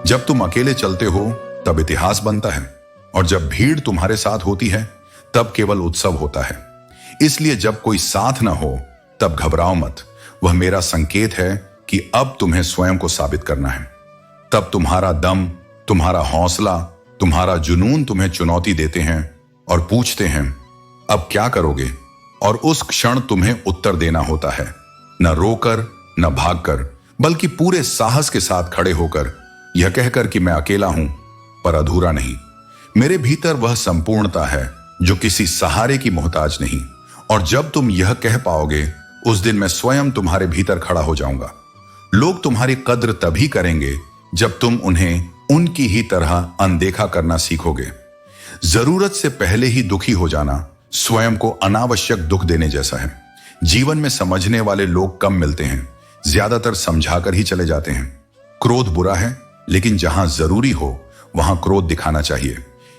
जब तुम अकेले चलते हो तब इतिहास बनता है, और जब भीड़ तुम्हारे साथ होती है तब केवल उत्सव होता है। इसलिए जब कोई साथ ना हो तब घबराओ मत। वह मेरा संकेत है कि अब तुम्हें स्वयं को साबित करना है। तब तुम्हारा दम, तुम्हारा हौसला, तुम्हारा जुनून तुम्हें चुनौती देते हैं और पूछते हैं अब क्या करोगे, और उस क्षण तुम्हें उत्तर देना होता है, न रोकर न भागकर, बल्कि पूरे साहस के साथ खड़े होकर, यह कहकर कि मैं अकेला हूं पर अधूरा नहीं। मेरे भीतर वह संपूर्णता है जो किसी सहारे की मोहताज नहीं। और जब तुम यह कह पाओगे उस दिन मैं स्वयं तुम्हारे भीतर खड़ा हो जाऊंगा। लोग तुम्हारी कद्र तभी करेंगे जब तुम उन्हें उनकी ही तरह अनदेखा करना सीखोगे। जरूरत से पहले ही दुखी हो जाना स्वयं को अनावश्यक दुख देने जैसा है। जीवन में समझने वाले लोग कम मिलते हैं, ज्यादातर समझाकर ही चले जाते हैं। क्रोध बुरा है, लेकिन जहां जरूरी हो वहां क्रोध दिखाना चाहिए।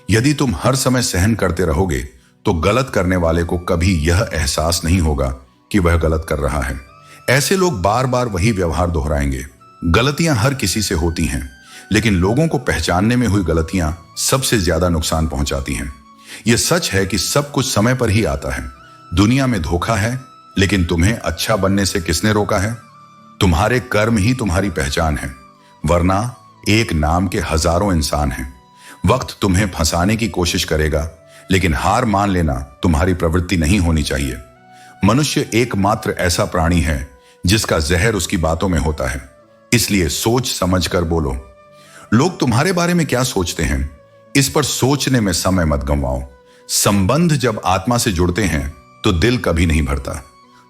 यदि तुम हर समय सहन करते रहोगे तो गलत करने वाले को कभी यह एहसास नहीं होगा कि वह गलत कर रहा है। ऐसे लोग बार बार वही व्यवहार दोहराएंगे। गलतियां हर किसी से होती हैं, लेकिन लोगों को पहचानने में हुई गलतियां सबसे ज्यादा नुकसान पहुंचाती हैं। यह सच है कि सब कुछ समय पर ही आता है। दुनिया में धोखा है, लेकिन तुम्हें अच्छा बनने से किसने रोका है? तुम्हारे कर्म ही तुम्हारी पहचान है, वरना एक नाम के हजारों इंसान हैं। वक्त तुम्हें फंसाने की कोशिश करेगा, लेकिन हार मान लेना तुम्हारी प्रवृत्ति नहीं होनी चाहिए। मनुष्य एकमात्र ऐसा प्राणी है जिसका जहर उसकी बातों में होता है, इसलिए सोच समझकर बोलो। लोग तुम्हारे बारे में क्या सोचते हैं, इस पर सोचने में समय मत गंवाओ। संबंध जब आत्मा से जुड़ते हैं तो दिल कभी नहीं भरता।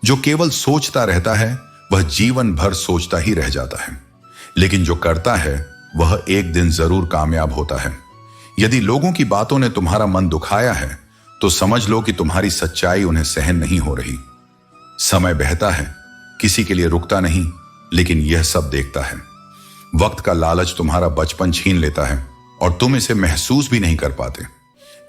जो केवल सोचता रहता है वह जीवन भर सोचता ही रह जाता है, लेकिन जो करता है वह एक दिन जरूर कामयाब होता है। यदि लोगों की बातों ने तुम्हारा मन दुखाया है तो समझ लो कि तुम्हारी सच्चाई उन्हें सहन नहीं हो रही। समय बहता है, किसी के लिए रुकता नहीं, लेकिन यह सब देखता है। वक्त का लालच तुम्हारा बचपन छीन लेता है और तुम इसे महसूस भी नहीं कर पाते।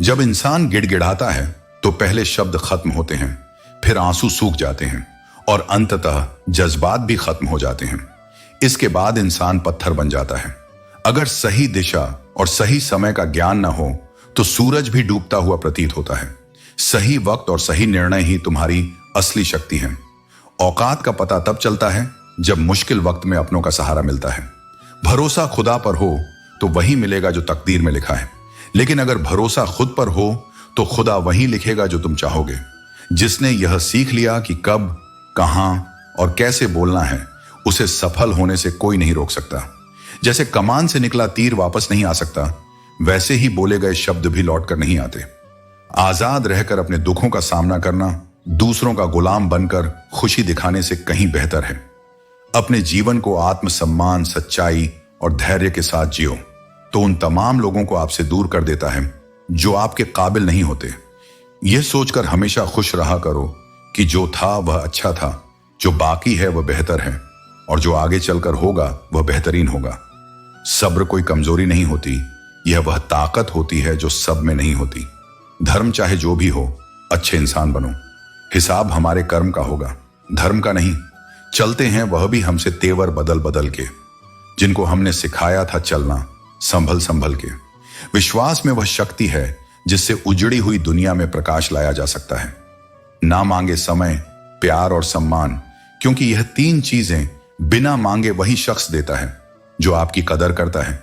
जब इंसान गिड़गिड़ाता है तो पहले शब्द खत्म होते हैं, फिर आंसू सूख जाते हैं और अंततः जज्बात भी खत्म हो जाते हैं। इसके बाद इंसान पत्थर बन जाता है। अगर सही दिशा और सही समय का ज्ञान न हो तो सूरज भी डूबता हुआ प्रतीत होता है। सही वक्त और सही निर्णय ही तुम्हारी असली शक्ति है। औकात का पता तब चलता है जब मुश्किल वक्त में अपनों का सहारा मिलता है। भरोसा खुदा पर हो तो वही मिलेगा जो तकदीर में लिखा है, लेकिन अगर भरोसा खुद पर हो तो खुदा वही लिखेगा जो तुम चाहोगे। जिसने यह सीख लिया कि कब, कहां और कैसे बोलना है, उसे सफल होने से कोई नहीं रोक सकता। जैसे कमान से निकला तीर वापस नहीं आ सकता, वैसे ही बोले गए शब्द भी लौट कर नहीं आते। आजाद रहकर अपने दुखों का सामना करना दूसरों का गुलाम बनकर खुशी दिखाने से कहीं बेहतर है। अपने जीवन को आत्मसम्मान, सच्चाई और धैर्य के साथ जियो तो उन तमाम लोगों को आपसे दूर कर देता है जो आपके काबिल नहीं होते। यह सोचकर हमेशा खुश रहा करो कि जो था वह अच्छा था, जो बाकी है वह बेहतर है, और जो आगे चलकर होगा वह बेहतरीन होगा। सब्र कोई कमजोरी नहीं होती, यह वह ताकत होती है जो सब में नहीं होती। धर्म चाहे जो भी हो, अच्छे इंसान बनो। हिसाब हमारे कर्म का होगा, धर्म का नहीं। चलते हैं वह भी हमसे तेवर बदल बदल के, जिनको हमने सिखाया था चलना संभल संभल के। विश्वास में वह शक्ति है जिससे उजड़ी हुई दुनिया में प्रकाश लाया जा सकता है। ना मांगे समय, प्यार और सम्मान, क्योंकि यह तीन चीजें बिना मांगे वही शख्स देता है जो आपकी कदर करता है।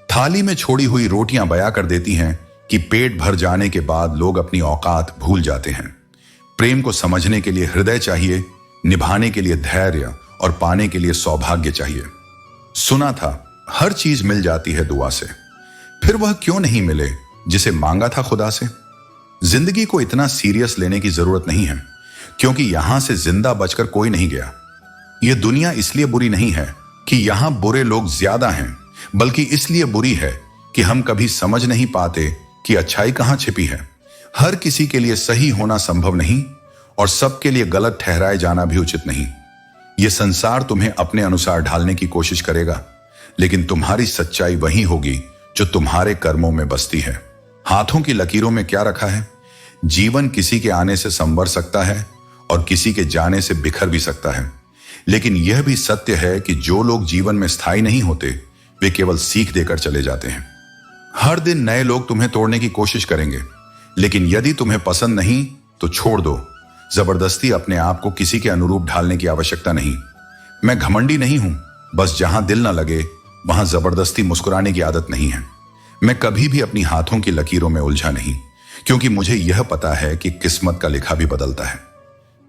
थाली में छोड़ी हुई रोटियां बयां कर देती हैं कि पेट भर जाने के बाद लोग अपनी औकात भूल जाते हैं। प्रेम को समझने के लिए हृदय चाहिए, निभाने के लिए धैर्य और पाने के लिए सौभाग्य चाहिए। सुना था हर चीज मिल जाती है दुआ से, फिर वह क्यों नहीं मिले जिसे मांगा था खुदा से? जिंदगी को इतना सीरियस लेने की जरूरत नहीं है, क्योंकि यहां से जिंदा बचकर कोई नहीं गया। यह दुनिया इसलिए बुरी नहीं है कि यहां बुरे लोग ज्यादा हैं, बल्कि इसलिए बुरी है कि हम कभी समझ नहीं पाते कि अच्छाई कहां छिपी है। हर किसी के लिए सही होना संभव नहीं और सबके लिए गलत ठहराए जाना भी उचित नहीं। यह संसार तुम्हें अपने अनुसार ढालने की कोशिश करेगा, लेकिन तुम्हारी सच्चाई वही होगी जो तुम्हारे कर्मों में बसती है। हाथों की लकीरों में क्या रखा है? जीवन किसी के आने से संवर सकता है और किसी के जाने से बिखर भी सकता है, लेकिन यह भी सत्य है कि जो लोग जीवन में स्थायी नहीं होते वे केवल सीख देकर चले जाते हैं। हर दिन नए लोग तुम्हें तोड़ने की कोशिश करेंगे, लेकिन यदि तुम्हें पसंद नहीं तो छोड़ दो। जबरदस्ती अपने आप को किसी के अनुरूप ढालने की आवश्यकता नहीं। मैं घमंडी नहीं हूं, बस जहां दिल ना लगे वहां जबरदस्ती मुस्कुराने की आदत नहीं है। मैं कभी भी अपनी हाथों की लकीरों में उलझा नहीं, क्योंकि मुझे यह पता है कि किस्मत का लिखा भी बदलता है।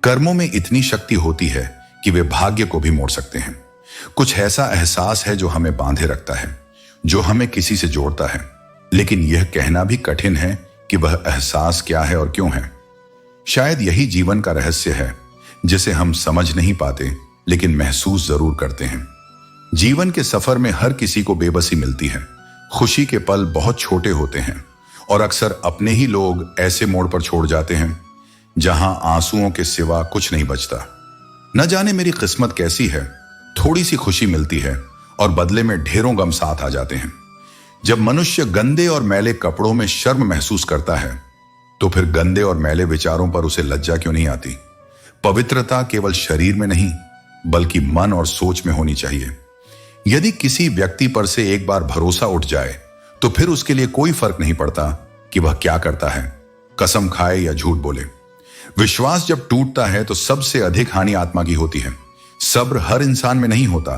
कर्मों में इतनी शक्ति होती है कि वे भाग्य को भी मोड़ सकते हैं। कुछ ऐसा एहसास है जो हमें बांधे रखता है, जो हमें किसी से जोड़ता है, लेकिन यह कहना भी कठिन है कि वह एहसास क्या है और क्यों है। शायद यही जीवन का रहस्य है, जिसे हम समझ नहीं पाते लेकिन महसूस जरूर करते हैं। जीवन के सफर में हर किसी को बेबसी मिलती है। खुशी के पल बहुत छोटे होते हैं और अक्सर अपने ही लोग ऐसे मोड़ पर छोड़ जाते हैं जहां आंसुओं के सिवा कुछ नहीं बचता। न जाने मेरी किस्मत कैसी है, थोड़ी सी खुशी मिलती है और बदले में ढेरों गम साथ आ जाते हैं। जब मनुष्य गंदे और मैले कपड़ों में शर्म महसूस करता है, तो फिर गंदे और मैले विचारों पर उसे लज्जा क्यों नहीं आती? पवित्रता केवल शरीर में नहीं, बल्कि मन और सोच में होनी चाहिए। यदि किसी व्यक्ति पर से एक बार भरोसा उठ जाए, तो फिर उसके लिए कोई फर्क नहीं पड़ता कि वह क्या करता है, कसम खाए या झूठ बोले। विश्वास जब टूटता है तो सबसे अधिक हानि आत्मा की होती है। सब्र हर इंसान में नहीं होता,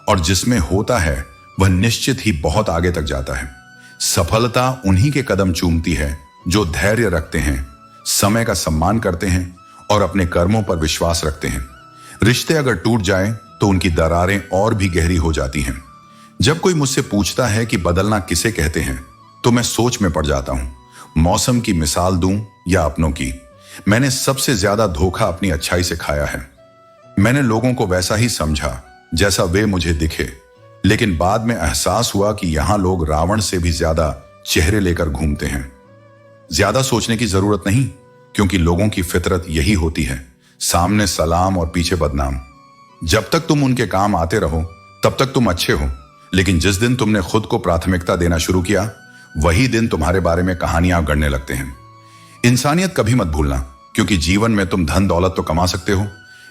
और जिसमें होता है वह निश्चित ही बहुत आगे तक जाता है। सफलता उन्हीं के कदम चूमती है जो धैर्य रखते हैं, समय का सम्मान करते हैं और अपने कर्मों पर विश्वास रखते हैं। रिश्ते अगर टूट जाएं तो उनकी दरारें और भी गहरी हो जाती हैं। जब कोई मुझसे पूछता है कि बदलना किसे कहते हैं, तो मैं सोच में पड़ जाता हूं। मौसम की मिसाल दूं या अपनों की, मैंने सबसे ज्यादा धोखा अपनी अच्छाई से खाया है। मैंने लोगों को वैसा ही समझा जैसा वे मुझे दिखे, लेकिन बाद में एहसास हुआ कि यहां लोग रावण से भी ज्यादा चेहरे लेकर घूमते हैं। ज्यादा सोचने की जरूरत नहीं, क्योंकि लोगों की फितरत यही होती है, सामने सलाम और पीछे बदनाम। जब तक तुम उनके काम आते रहो तब तक तुम अच्छे हो, लेकिन जिस दिन तुमने खुद को प्राथमिकता देना शुरू किया, वही दिन तुम्हारे बारे में कहानियां गढ़ने लगते हैं। इंसानियत कभी मत भूलना, क्योंकि जीवन में तुम धन दौलत तो कमा सकते हो,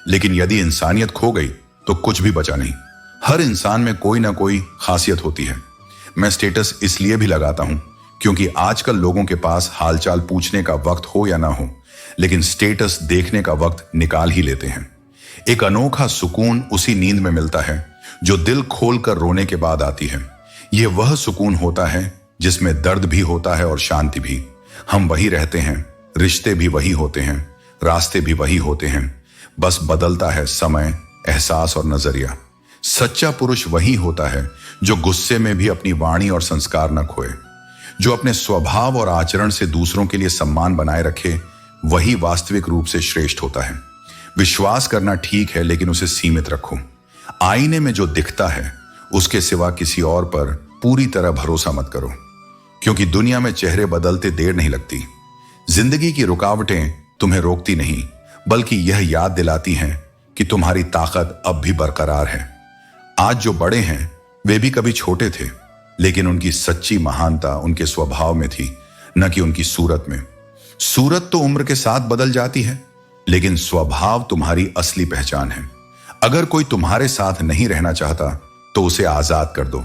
लेकिन यदि इंसानियत खो गई तो कुछ भी बचा नहीं। हर इंसान में कोई ना कोई खासियत होती है। मैं स्टेटस इसलिए भी लगाता हूं क्योंकि आजकल लोगों के पास हालचाल पूछने का वक्त हो या ना हो, लेकिन स्टेटस देखने का वक्त निकाल ही लेते हैं। एक अनोखा सुकून उसी नींद में मिलता है जो दिल खोलकर रोने के बाद आती है। यह वह सुकून होता है जिसमें दर्द भी होता है और शांति भी। हम वही रहते हैं, रिश्ते भी वही होते हैं, रास्ते भी वही होते हैं, बस बदलता है समय, एहसास और नजरिया। सच्चा पुरुष वही होता है जो गुस्से में भी अपनी वाणी और संस्कार न खोए, जो अपने स्वभाव और आचरण से दूसरों के लिए सम्मान बनाए रखे। वही वास्तविक रूप से श्रेष्ठ होता है। विश्वास करना ठीक है, लेकिन उसे सीमित रखो। आईने में जो दिखता है उसके सिवा किसी और पर पूरी तरह भरोसा मत करो, क्योंकि दुनिया में चेहरे बदलते देर नहीं लगती। जिंदगी की रुकावटें तुम्हें रोकती नहीं, बल्कि यह याद दिलाती हैं कि तुम्हारी ताकत अब भी बरकरार है। आज जो बड़े हैं वे भी कभी छोटे थे, लेकिन उनकी सच्ची महानता उनके स्वभाव में थी, न कि उनकी सूरत में। सूरत तो उम्र के साथ बदल जाती है, लेकिन स्वभाव तुम्हारी असली पहचान है। अगर कोई तुम्हारे साथ नहीं रहना चाहता तो उसे आजाद कर दो।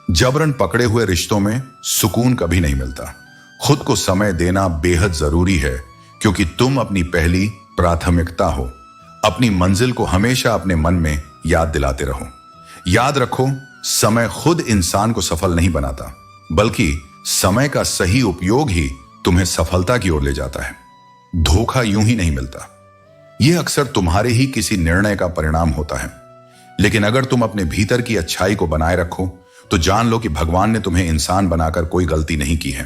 जबरन पकड़े हुए रिश्तों में सुकून कभी नहीं मिलता। खुद को समय देना बेहद जरूरी है, क्योंकि तुम अपनी पहली प्राथमिकता हो। अपनी मंजिल को हमेशा अपने मन में याद दिलाते रहो। याद रखो, समय खुद इंसान को सफल नहीं बनाता, बल्कि समय का सही उपयोग ही तुम्हें सफलता की ओर ले जाता है। धोखा यूं ही नहीं मिलता, यह अक्सर तुम्हारे ही किसी निर्णय का परिणाम होता है। लेकिन अगर तुम अपने भीतर की अच्छाई को बनाए रखो तो जान लो कि भगवान ने तुम्हें इंसान बनाकर कोई गलती नहीं की है।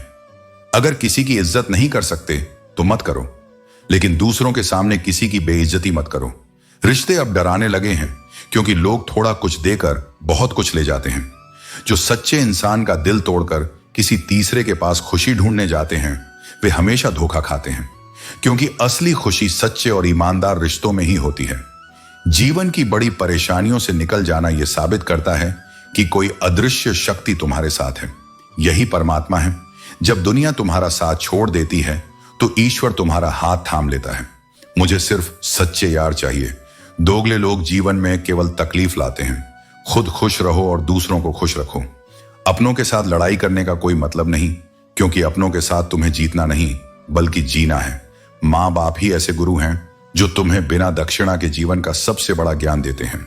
अगर किसी की इज्जत नहीं कर सकते तो मत करो, लेकिन दूसरों के सामने किसी की बेइज्जती मत करो। रिश्ते अब डराने लगे हैं, क्योंकि लोग थोड़ा कुछ देकर बहुत कुछ ले जाते हैं। जो सच्चे इंसान का दिल तोड़कर किसी तीसरे के पास खुशी ढूंढने जाते हैं, वे हमेशा धोखा खाते हैं, क्योंकि असली खुशी सच्चे और ईमानदार रिश्तों में ही होती है। जीवन की बड़ी परेशानियों से निकल जाना यह साबित करता है कि कोई अदृश्य शक्ति तुम्हारे साथ है। यही परमात्मा है। जब दुनिया तुम्हारा साथ छोड़ देती है तो ईश्वर तुम्हारा हाथ थाम लेता है। मुझे सिर्फ सच्चे यार चाहिए। दोगले लोग जीवन में केवल तकलीफ लाते हैं। खुद खुश रहो और दूसरों को खुश रखो। अपनों के साथ लड़ाई करने का कोई मतलब नहीं, क्योंकि अपनों के साथ तुम्हें जीतना नहीं बल्कि जीना है। माँ बाप ही ऐसे गुरु हैं जो तुम्हें बिना दक्षिणा के जीवन का सबसे बड़ा ज्ञान देते हैं।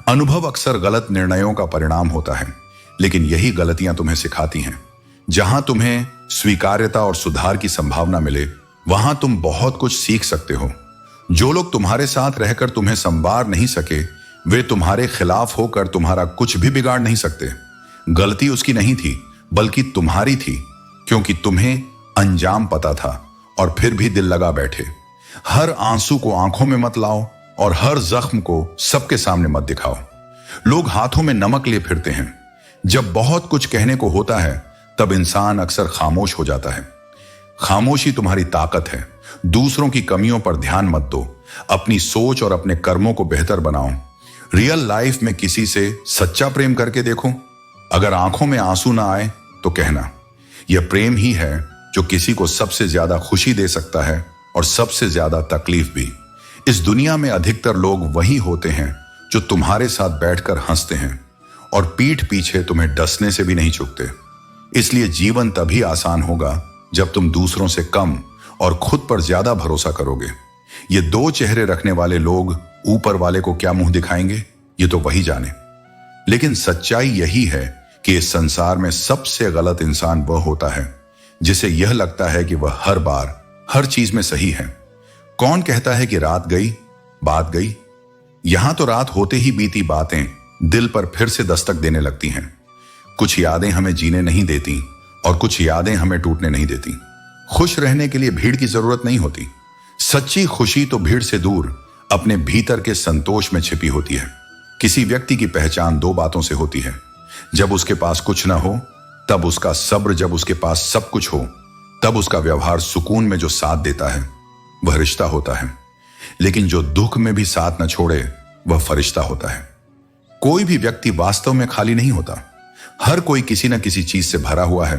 अनुभव अक्सर गलत निर्णयों का परिणाम होता है, लेकिन यही गलतियां तुम्हें सिखाती हैं। जहां तुम्हें स्वीकार्यता और सुधार की संभावना मिले, वहां तुम बहुत कुछ सीख सकते हो। जो लोग तुम्हारे साथ रहकर तुम्हें संवार नहीं सके, वे तुम्हारे खिलाफ होकर तुम्हारा कुछ भी बिगाड़ नहीं सकते। गलती उसकी नहीं थी बल्कि तुम्हारी थी, क्योंकि तुम्हें अंजाम पता था और फिर भी दिल लगा बैठे। हर आंसू को आंखों में मत लाओ और हर जख्म को सबके सामने मत दिखाओ। लोग हाथों में नमक लिए फिरते हैं। जब बहुत कुछ कहने को होता है तब इंसान अक्सर खामोश हो जाता है। खामोशी तुम्हारी ताकत है। दूसरों की कमियों पर ध्यान मत दो, अपनी सोच और अपने कर्मों को बेहतर बनाओ। रियल लाइफ में किसी से सच्चा प्रेम करके देखो। अगर आंखों में आंसू ना आए तो कहना, यह प्रेम ही है जो किसी को सबसे ज्यादा खुशी दे सकता है और सबसे ज्यादा तकलीफ भी। इस दुनिया में अधिकतर लोग वही होते हैं जो तुम्हारे साथ बैठकर हंसते हैं और पीठ पीछे तुम्हें डसने से भी नहीं चूकते। इसलिए जीवन तभी आसान होगा जब तुम दूसरों से कम और खुद पर ज्यादा भरोसा करोगे। ये दो चेहरे रखने वाले लोग ऊपर वाले को क्या मुंह दिखाएंगे, ये तो वही जाने। लेकिन सच्चाई यही है कि इस संसार में सबसे गलत इंसान वह होता है जिसे यह लगता है कि वह हर बार हर चीज में सही है। कौन कहता है कि रात गई बात गई? यहां तो रात होते ही बीती बातें दिल पर फिर से दस्तक देने लगती हैं। कुछ यादें हमें जीने नहीं देती और कुछ यादें हमें टूटने नहीं देती। खुश रहने के लिए भीड़ की जरूरत नहीं होती। सच्ची खुशी तो भीड़ से दूर अपने भीतर के संतोष में छिपी होती है। किसी व्यक्ति की पहचान दो बातों से होती है, जब उसके पास कुछ ना हो तब उसका सब्र, जब उसके पास सब कुछ हो तब उसका व्यवहार। सुकून में जो साथ देता है वह रिश्ता होता है, लेकिन जो दुख में भी साथ न छोड़े वह फरिश्ता होता है। कोई भी व्यक्ति वास्तव में खाली नहीं होता। हर कोई किसी न किसी चीज से भरा हुआ है।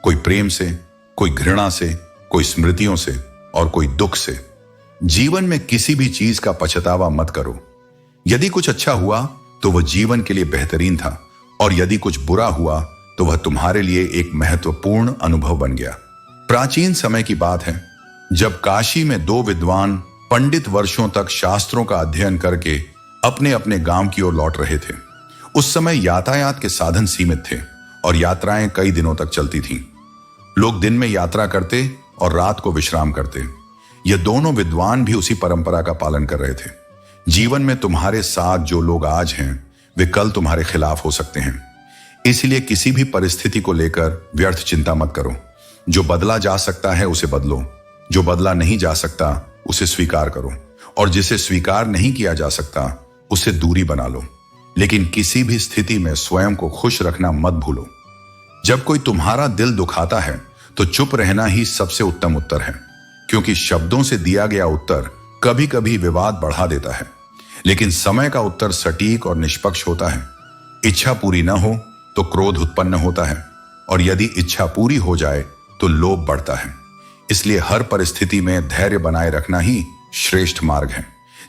कोई प्रेम से, कोई घृणा से, कोई स्मृतियों से और कोई दुख से। जीवन में किसी भी चीज का पछतावा मत करो। यदि कुछ अच्छा हुआ तो वह जीवन के लिए बेहतरीन था, और यदि कुछ बुरा हुआ तो वह तुम्हारे लिए एक महत्वपूर्ण अनुभव बन गया। प्राचीन समय की बात है, जब काशी में दो विद्वान पंडित वर्षों तक शास्त्रों का अध्ययन करके अपने अपने गांव की ओर लौट रहे थे। उस समय यातायात के साधन सीमित थे और यात्राएं कई दिनों तक चलती थीं। लोग दिन में यात्रा करते और रात को विश्राम करते। ये दोनों विद्वान भी उसी परंपरा का पालन कर रहे थे। जीवन में तुम्हारे साथ जो लोग आज हैं वे कल तुम्हारे खिलाफ हो सकते हैं। इसलिए किसी भी परिस्थिति को लेकर व्यर्थ चिंता मत करो। जो बदला जा सकता है उसे बदलो, जो बदला नहीं जा सकता उसे स्वीकार करो, और जिसे स्वीकार नहीं किया जा सकता उसे दूरी बना लो। लेकिन किसी भी स्थिति में स्वयं को खुश रखना मत भूलो। जब कोई तुम्हारा दिल दुखाता है तो चुप रहना ही सबसे उत्तम उत्तर है, क्योंकि शब्दों से दिया गया उत्तर कभी कभी विवाद बढ़ा देता है, लेकिन समय का उत्तर सटीक और निष्पक्ष होता है। इच्छा पूरी न हो तो क्रोध उत्पन्न होता है, और यदि इच्छा पूरी हो जाए तो लोभ बढ़ता है। इसलिए हर परिस्थिति में धैर्य बनाए रखना ही श्रेष्ठ मार्ग है।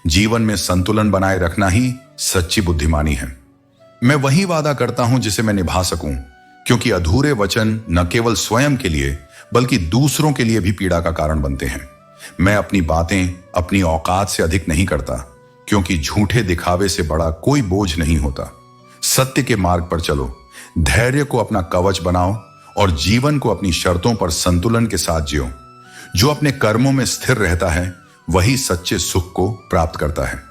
जीवन में संतुलन बनाए रखना ही सच्ची बुद्धिमानी है। मैं वही वादा करता हूं जिसे मैं निभा सकूं, क्योंकि अधूरे वचन न केवल स्वयं के लिए बल्कि दूसरों के लिए भी पीड़ा का कारण बनते हैं। मैं अपनी बातें अपनी औकात से अधिक नहीं करता, क्योंकि झूठे दिखावे से बड़ा कोई बोझ नहीं होता। सत्य के मार्ग पर चलो, धैर्य को अपना कवच बनाओ और जीवन को अपनी शर्तों पर संतुलन के साथ जियो। जो अपने कर्मों में स्थिर रहता है वही सच्चे सुख को प्राप्त करता है।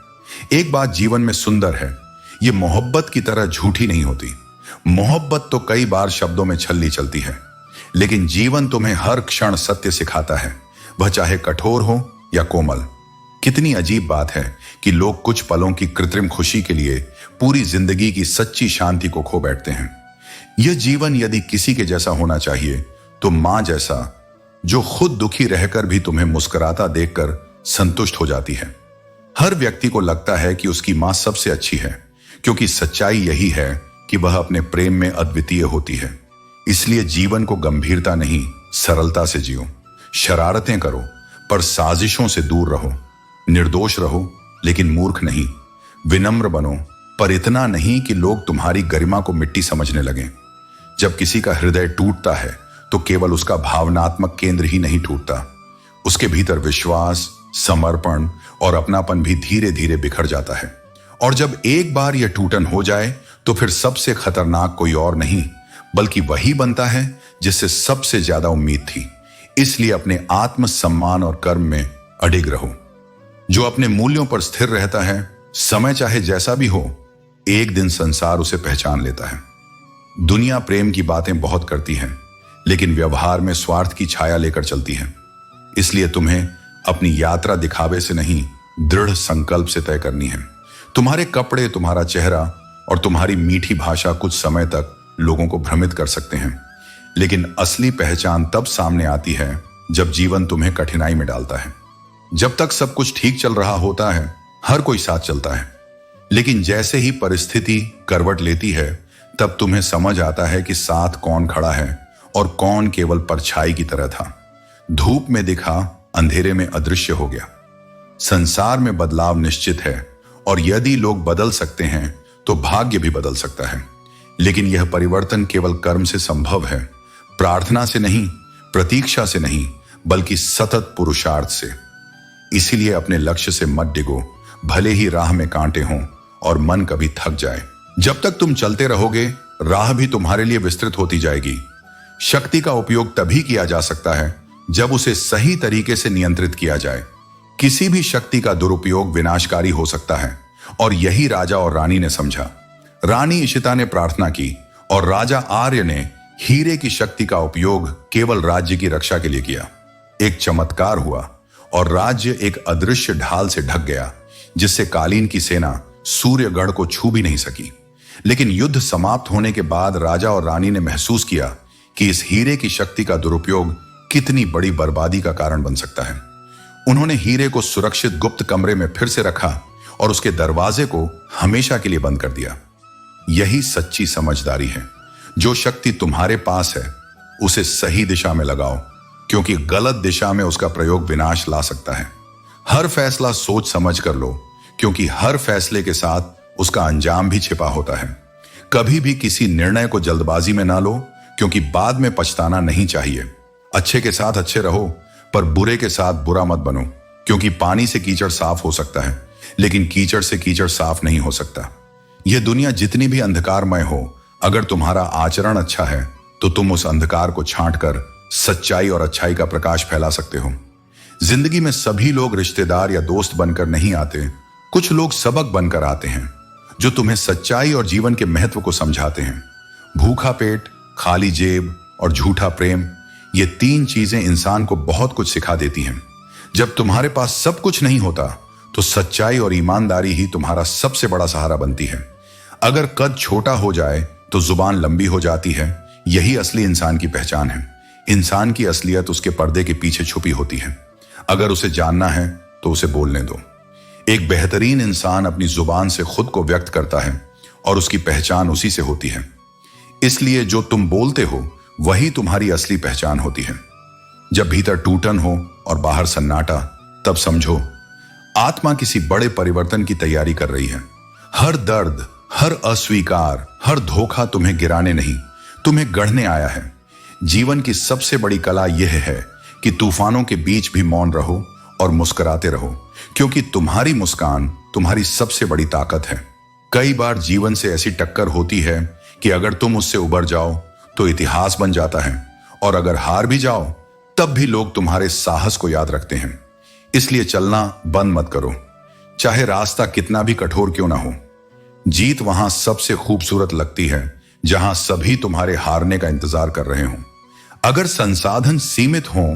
एक बात जीवन में सुंदर है, ये मोहब्बत की तरह झूठी नहीं होती। मोहब्बत तो कई बार शब्दों में छलनी चलती है, लेकिन जीवन तुम्हें हर क्षण सत्य सिखाता है, वह चाहे कठोर हो या कोमल। कितनी अजीब बात है कि लोग कुछ पलों की कृत्रिम खुशी के लिए पूरी जिंदगी की सच्ची शांति को खो बैठते हैं। यह जीवन यदि किसी के जैसा होना चाहिए तो मां जैसा, जो खुद दुखी रहकर भी तुम्हें मुस्कुराता देखकर संतुष्ट हो जाती है। हर व्यक्ति को लगता है कि उसकी मां सबसे अच्छी है, क्योंकि सच्चाई यही है कि वह अपने प्रेम में अद्वितीय होती है। इसलिए जीवन को गंभीरता नहीं, सरलता से जियो। शरारतें करो पर साजिशों से दूर रहो। निर्दोष रहो लेकिन मूर्ख नहीं। विनम्र बनो पर इतना नहीं कि लोग तुम्हारी गरिमा को मिट्टी समझने लगें। जब किसी का हृदय टूटता है तो केवल उसका भावनात्मक केंद्र ही नहीं टूटता, उसके भीतर विश्वास, समर्पण और अपनापन भी धीरे धीरे बिखर जाता है। और जब एक बार यह टूटन हो जाए तो फिर सबसे खतरनाक कोई और नहीं बल्कि वही बनता है जिससे सबसे ज्यादा उम्मीद थी। इसलिए अपने आत्म सम्मान और कर्म में अडिग रहो। जो अपने मूल्यों पर स्थिर रहता है, समय चाहे जैसा भी हो, एक दिन संसार उसे पहचान लेता है। दुनिया प्रेम की बातें बहुत करती है, लेकिन व्यवहार में स्वार्थ की छाया लेकर चलती है। इसलिए तुम्हें अपनी यात्रा दिखावे से नहीं, दृढ़ संकल्प से तय करनी है। तुम्हारे कपड़े, तुम्हारा चेहरा और तुम्हारी मीठी भाषा कुछ समय तक लोगों को भ्रमित कर सकते हैं, लेकिन असली पहचान तब सामने आती है जब जीवन तुम्हें कठिनाई में डालता है। जब तक सब कुछ ठीक चल रहा होता है, हर कोई साथ चलता है, लेकिन जैसे ही परिस्थिति करवट लेती है, तब तुम्हें समझ आता है कि साथ कौन खड़ा है और कौन केवल परछाई की तरह था। धूप में दिखा, अंधेरे में अदृश्य हो गया। संसार में बदलाव निश्चित है, और यदि लोग बदल सकते हैं तो भाग्य भी बदल सकता है। लेकिन यह परिवर्तन केवल कर्म से संभव है, प्रार्थना से नहीं, प्रतीक्षा से नहीं, बल्कि सतत पुरुषार्थ से। इसीलिए अपने लक्ष्य से मत डिगो, भले ही राह में कांटे हों और मन कभी थक जाए। जब तक तुम चलते रहोगे, राह भी तुम्हारे लिए विस्तृत होती जाएगी। शक्ति का उपयोग तभी किया जा सकता है जब उसे सही तरीके से नियंत्रित किया जाए। किसी भी शक्ति का दुरुपयोग विनाशकारी हो सकता है, और यही राजा और रानी ने समझा। रानी इशिता ने प्रार्थना की और राजा आर्य ने हीरे की शक्ति का उपयोग केवल राज्य की रक्षा के लिए किया। एक चमत्कार हुआ और राज्य एक अदृश्य ढाल से ढक गया, जिससे कालीन की सेना सूर्यगढ़ को छू भी नहीं सकी। लेकिन युद्ध समाप्त होने के बाद राजा और रानी ने महसूस किया कि इस हीरे की शक्ति का दुरुपयोग कितनी बड़ी बर्बादी का कारण बन सकता है। उन्होंने हीरे को सुरक्षित गुप्त कमरे में फिर से रखा और उसके दरवाजे को हमेशा के लिए बंद कर दिया। यही सच्ची समझदारी है। जो शक्ति तुम्हारे पास है, उसे सही दिशा में लगाओ, क्योंकि गलत दिशा में उसका प्रयोग विनाश ला सकता है। हर फैसला सोच समझ कर लो, क्योंकि हर फैसले के साथ उसका अंजाम भी छिपा होता है। कभी भी किसी निर्णय को जल्दबाजी में ना लो, क्योंकि बाद में पछताना नहीं चाहिए। अच्छे के साथ अच्छे रहो, पर बुरे के साथ बुरा मत बनो, क्योंकि पानी से कीचड़ साफ हो सकता है, लेकिन कीचड़ से कीचड़ साफ नहीं हो सकता। यह दुनिया जितनी भी अंधकारमय हो, अगर तुम्हारा आचरण अच्छा है तो तुम उस अंधकार को छांटकर सच्चाई और अच्छाई का प्रकाश फैला सकते हो। जिंदगी में सभी लोग रिश्तेदार या दोस्त बनकर नहीं आते, कुछ लोग सबक बनकर आते हैं, जो तुम्हें सच्चाई और जीवन के महत्व को समझाते हैं। भूखा पेट, खाली जेब और झूठा प्रेम, ये तीन चीजें इंसान को बहुत कुछ सिखा देती हैं। जब तुम्हारे पास सब कुछ नहीं होता, तो सच्चाई और ईमानदारी ही तुम्हारा सबसे बड़ा सहारा बनती है। अगर कद छोटा हो जाए तो जुबान लंबी हो जाती है। यही असली इंसान की पहचान है। इंसान की असलियत उसके पर्दे के पीछे छुपी होती है। अगर उसे जानना है तो उसे बोलने दो। एक बेहतरीन इंसान अपनी जुबान से खुद को व्यक्त करता है, और उसकी पहचान उसी से होती है। इसलिए जो तुम बोलते हो, वही तुम्हारी असली पहचान होती है। जब भीतर टूटन हो और बाहर सन्नाटा, तब समझो आत्मा किसी बड़े परिवर्तन की तैयारी कर रही है। हर दर्द, हर अस्वीकार, हर धोखा तुम्हें गिराने नहीं, तुम्हें गढ़ने आया है। जीवन की सबसे बड़ी कला यह है कि तूफानों के बीच भी मौन रहो और मुस्कुराते रहो, क्योंकि तुम्हारी मुस्कान तुम्हारी सबसे बड़ी ताकत है। कई बार जीवन से ऐसी टक्कर होती है कि अगर तुम उससे उबर जाओ तो इतिहास बन जाता है, और अगर हार भी जाओ तब भी लोग तुम्हारे साहस को याद रखते हैं। इसलिए चलना बंद मत करो, चाहे रास्ता कितना भी कठोर क्यों ना हो। जीत वहां सबसे खूबसूरत लगती है जहां सभी तुम्हारे हारने का इंतजार कर रहे हों। अगर संसाधन सीमित हो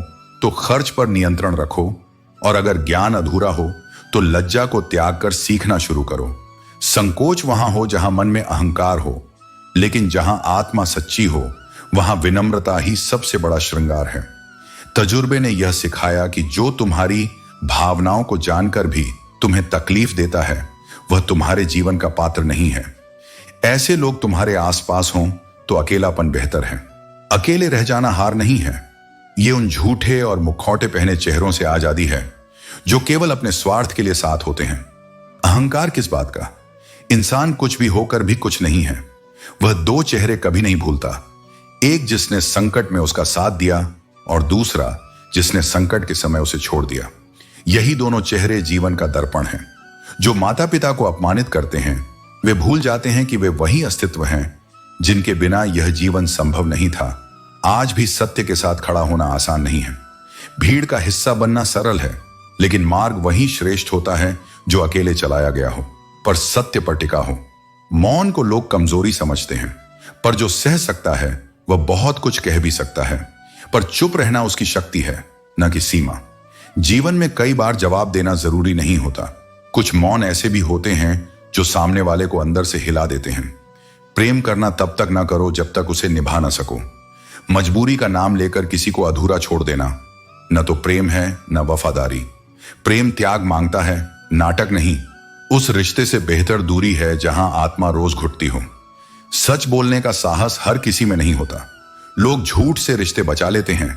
तो खर्च पर नियंत्रण रखो, और अगर ज्ञान अधूरा हो तो लज्जा को त्याग कर सीखना शुरू करो। संकोच वहां हो जहां मन में अहंकार हो, लेकिन जहां आत्मा सच्ची हो, वहां विनम्रता ही सबसे बड़ा श्रृंगार है। तजुर्बे ने यह सिखाया कि जो तुम्हारी भावनाओं को जानकर भी तुम्हें तकलीफ देता है, वह तुम्हारे जीवन का पात्र नहीं है। ऐसे लोग तुम्हारे आसपास हों तो अकेलापन बेहतर है। अकेले रह जाना हार नहीं है, ये उन झूठे और मुखौटे पहने चेहरों से आजादी है जो केवल अपने स्वार्थ के लिए साथ होते हैं। अहंकार किस बात का? इंसान कुछ भी होकर भी कुछ नहीं है। वह दो चेहरे कभी नहीं भूलता, एक जिसने संकट में उसका साथ दिया और दूसरा जिसने संकट के समय उसे छोड़ दिया। यही दोनों चेहरे जीवन का दर्पण हैं। जो माता पिता को अपमानित करते हैं वे भूल जाते हैं कि वे वही अस्तित्व हैं जिनके बिना यह जीवन संभव नहीं था। आज भी सत्य के साथ खड़ा होना आसान नहीं है। भीड़ का हिस्सा बनना सरल है, लेकिन मार्ग वही श्रेष्ठ होता है जो अकेले चलाया गया हो पर सत्य पर टिका हो। मौन को लोग कमजोरी समझते हैं, पर जो सह सकता है वह बहुत कुछ कह भी सकता है। पर चुप रहना उसकी शक्ति है, न कि सीमा। जीवन में कई बार जवाब देना जरूरी नहीं होता। कुछ मौन ऐसे भी होते हैं जो सामने वाले को अंदर से हिला देते हैं। प्रेम करना तब तक ना करो जब तक उसे निभा ना सको। मजबूरी का नाम लेकर किसी को अधूरा छोड़ देना न तो प्रेम है न वफादारी। प्रेम त्याग मांगता है, नाटक नहीं। उस रिश्ते से बेहतर दूरी है जहां आत्मा रोज घुटती हो। सच बोलने का साहस हर किसी में नहीं होता। लोग झूठ से रिश्ते बचा लेते हैं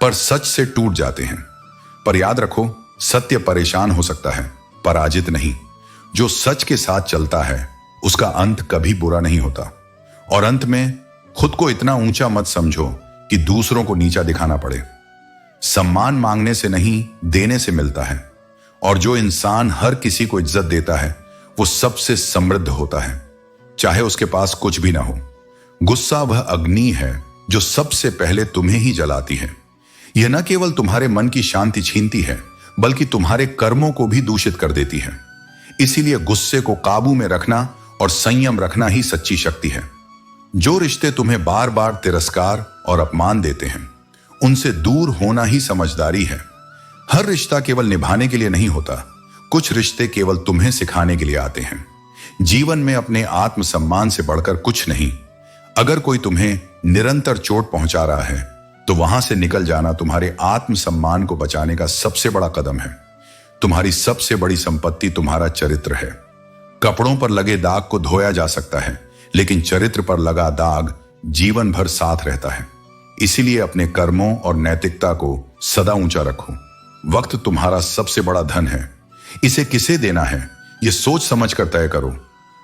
पर सच से टूट जाते हैं। पर याद रखो, सत्य परेशान हो सकता है, पराजित नहीं। जो सच के साथ चलता है उसका अंत कभी बुरा नहीं होता। और अंत में खुद को इतना ऊंचा मत समझो कि दूसरों को नीचा दिखाना पड़े। सम्मान मांगने से नहीं, देने से मिलता है। और जो इंसान हर किसी को इज्जत देता है वो सबसे समृद्ध होता है, चाहे उसके पास कुछ भी ना हो। गुस्सा वह अग्नि है जो सबसे पहले तुम्हें ही जलाती है। यह न केवल तुम्हारे मन की शांति छीनती है बल्कि तुम्हारे कर्मों को भी दूषित कर देती है। इसीलिए गुस्से को काबू में रखना और संयम रखना ही सच्ची शक्ति है। जो रिश्ते तुम्हें बार बार तिरस्कार और अपमान देते हैं उनसे दूर होना ही समझदारी है। हर रिश्ता केवल निभाने के लिए नहीं होता, कुछ रिश्ते केवल तुम्हें सिखाने के लिए आते हैं। जीवन में अपने आत्मसम्मान से बढ़कर कुछ नहीं। अगर कोई तुम्हें निरंतर चोट पहुंचा रहा है तो वहां से निकल जाना तुम्हारे आत्मसम्मान को बचाने का सबसे बड़ा कदम है। तुम्हारी सबसे बड़ी संपत्ति तुम्हारा चरित्र है। कपड़ों पर लगे दाग को धोया जा सकता है, लेकिन चरित्र पर लगा दाग जीवन भर साथ रहता है। इसीलिए अपने कर्मों और नैतिकता को सदा ऊंचा रखो। वक्त तुम्हारा सबसे बड़ा धन है। इसे किसे देना है यह सोच समझ कर तय करो।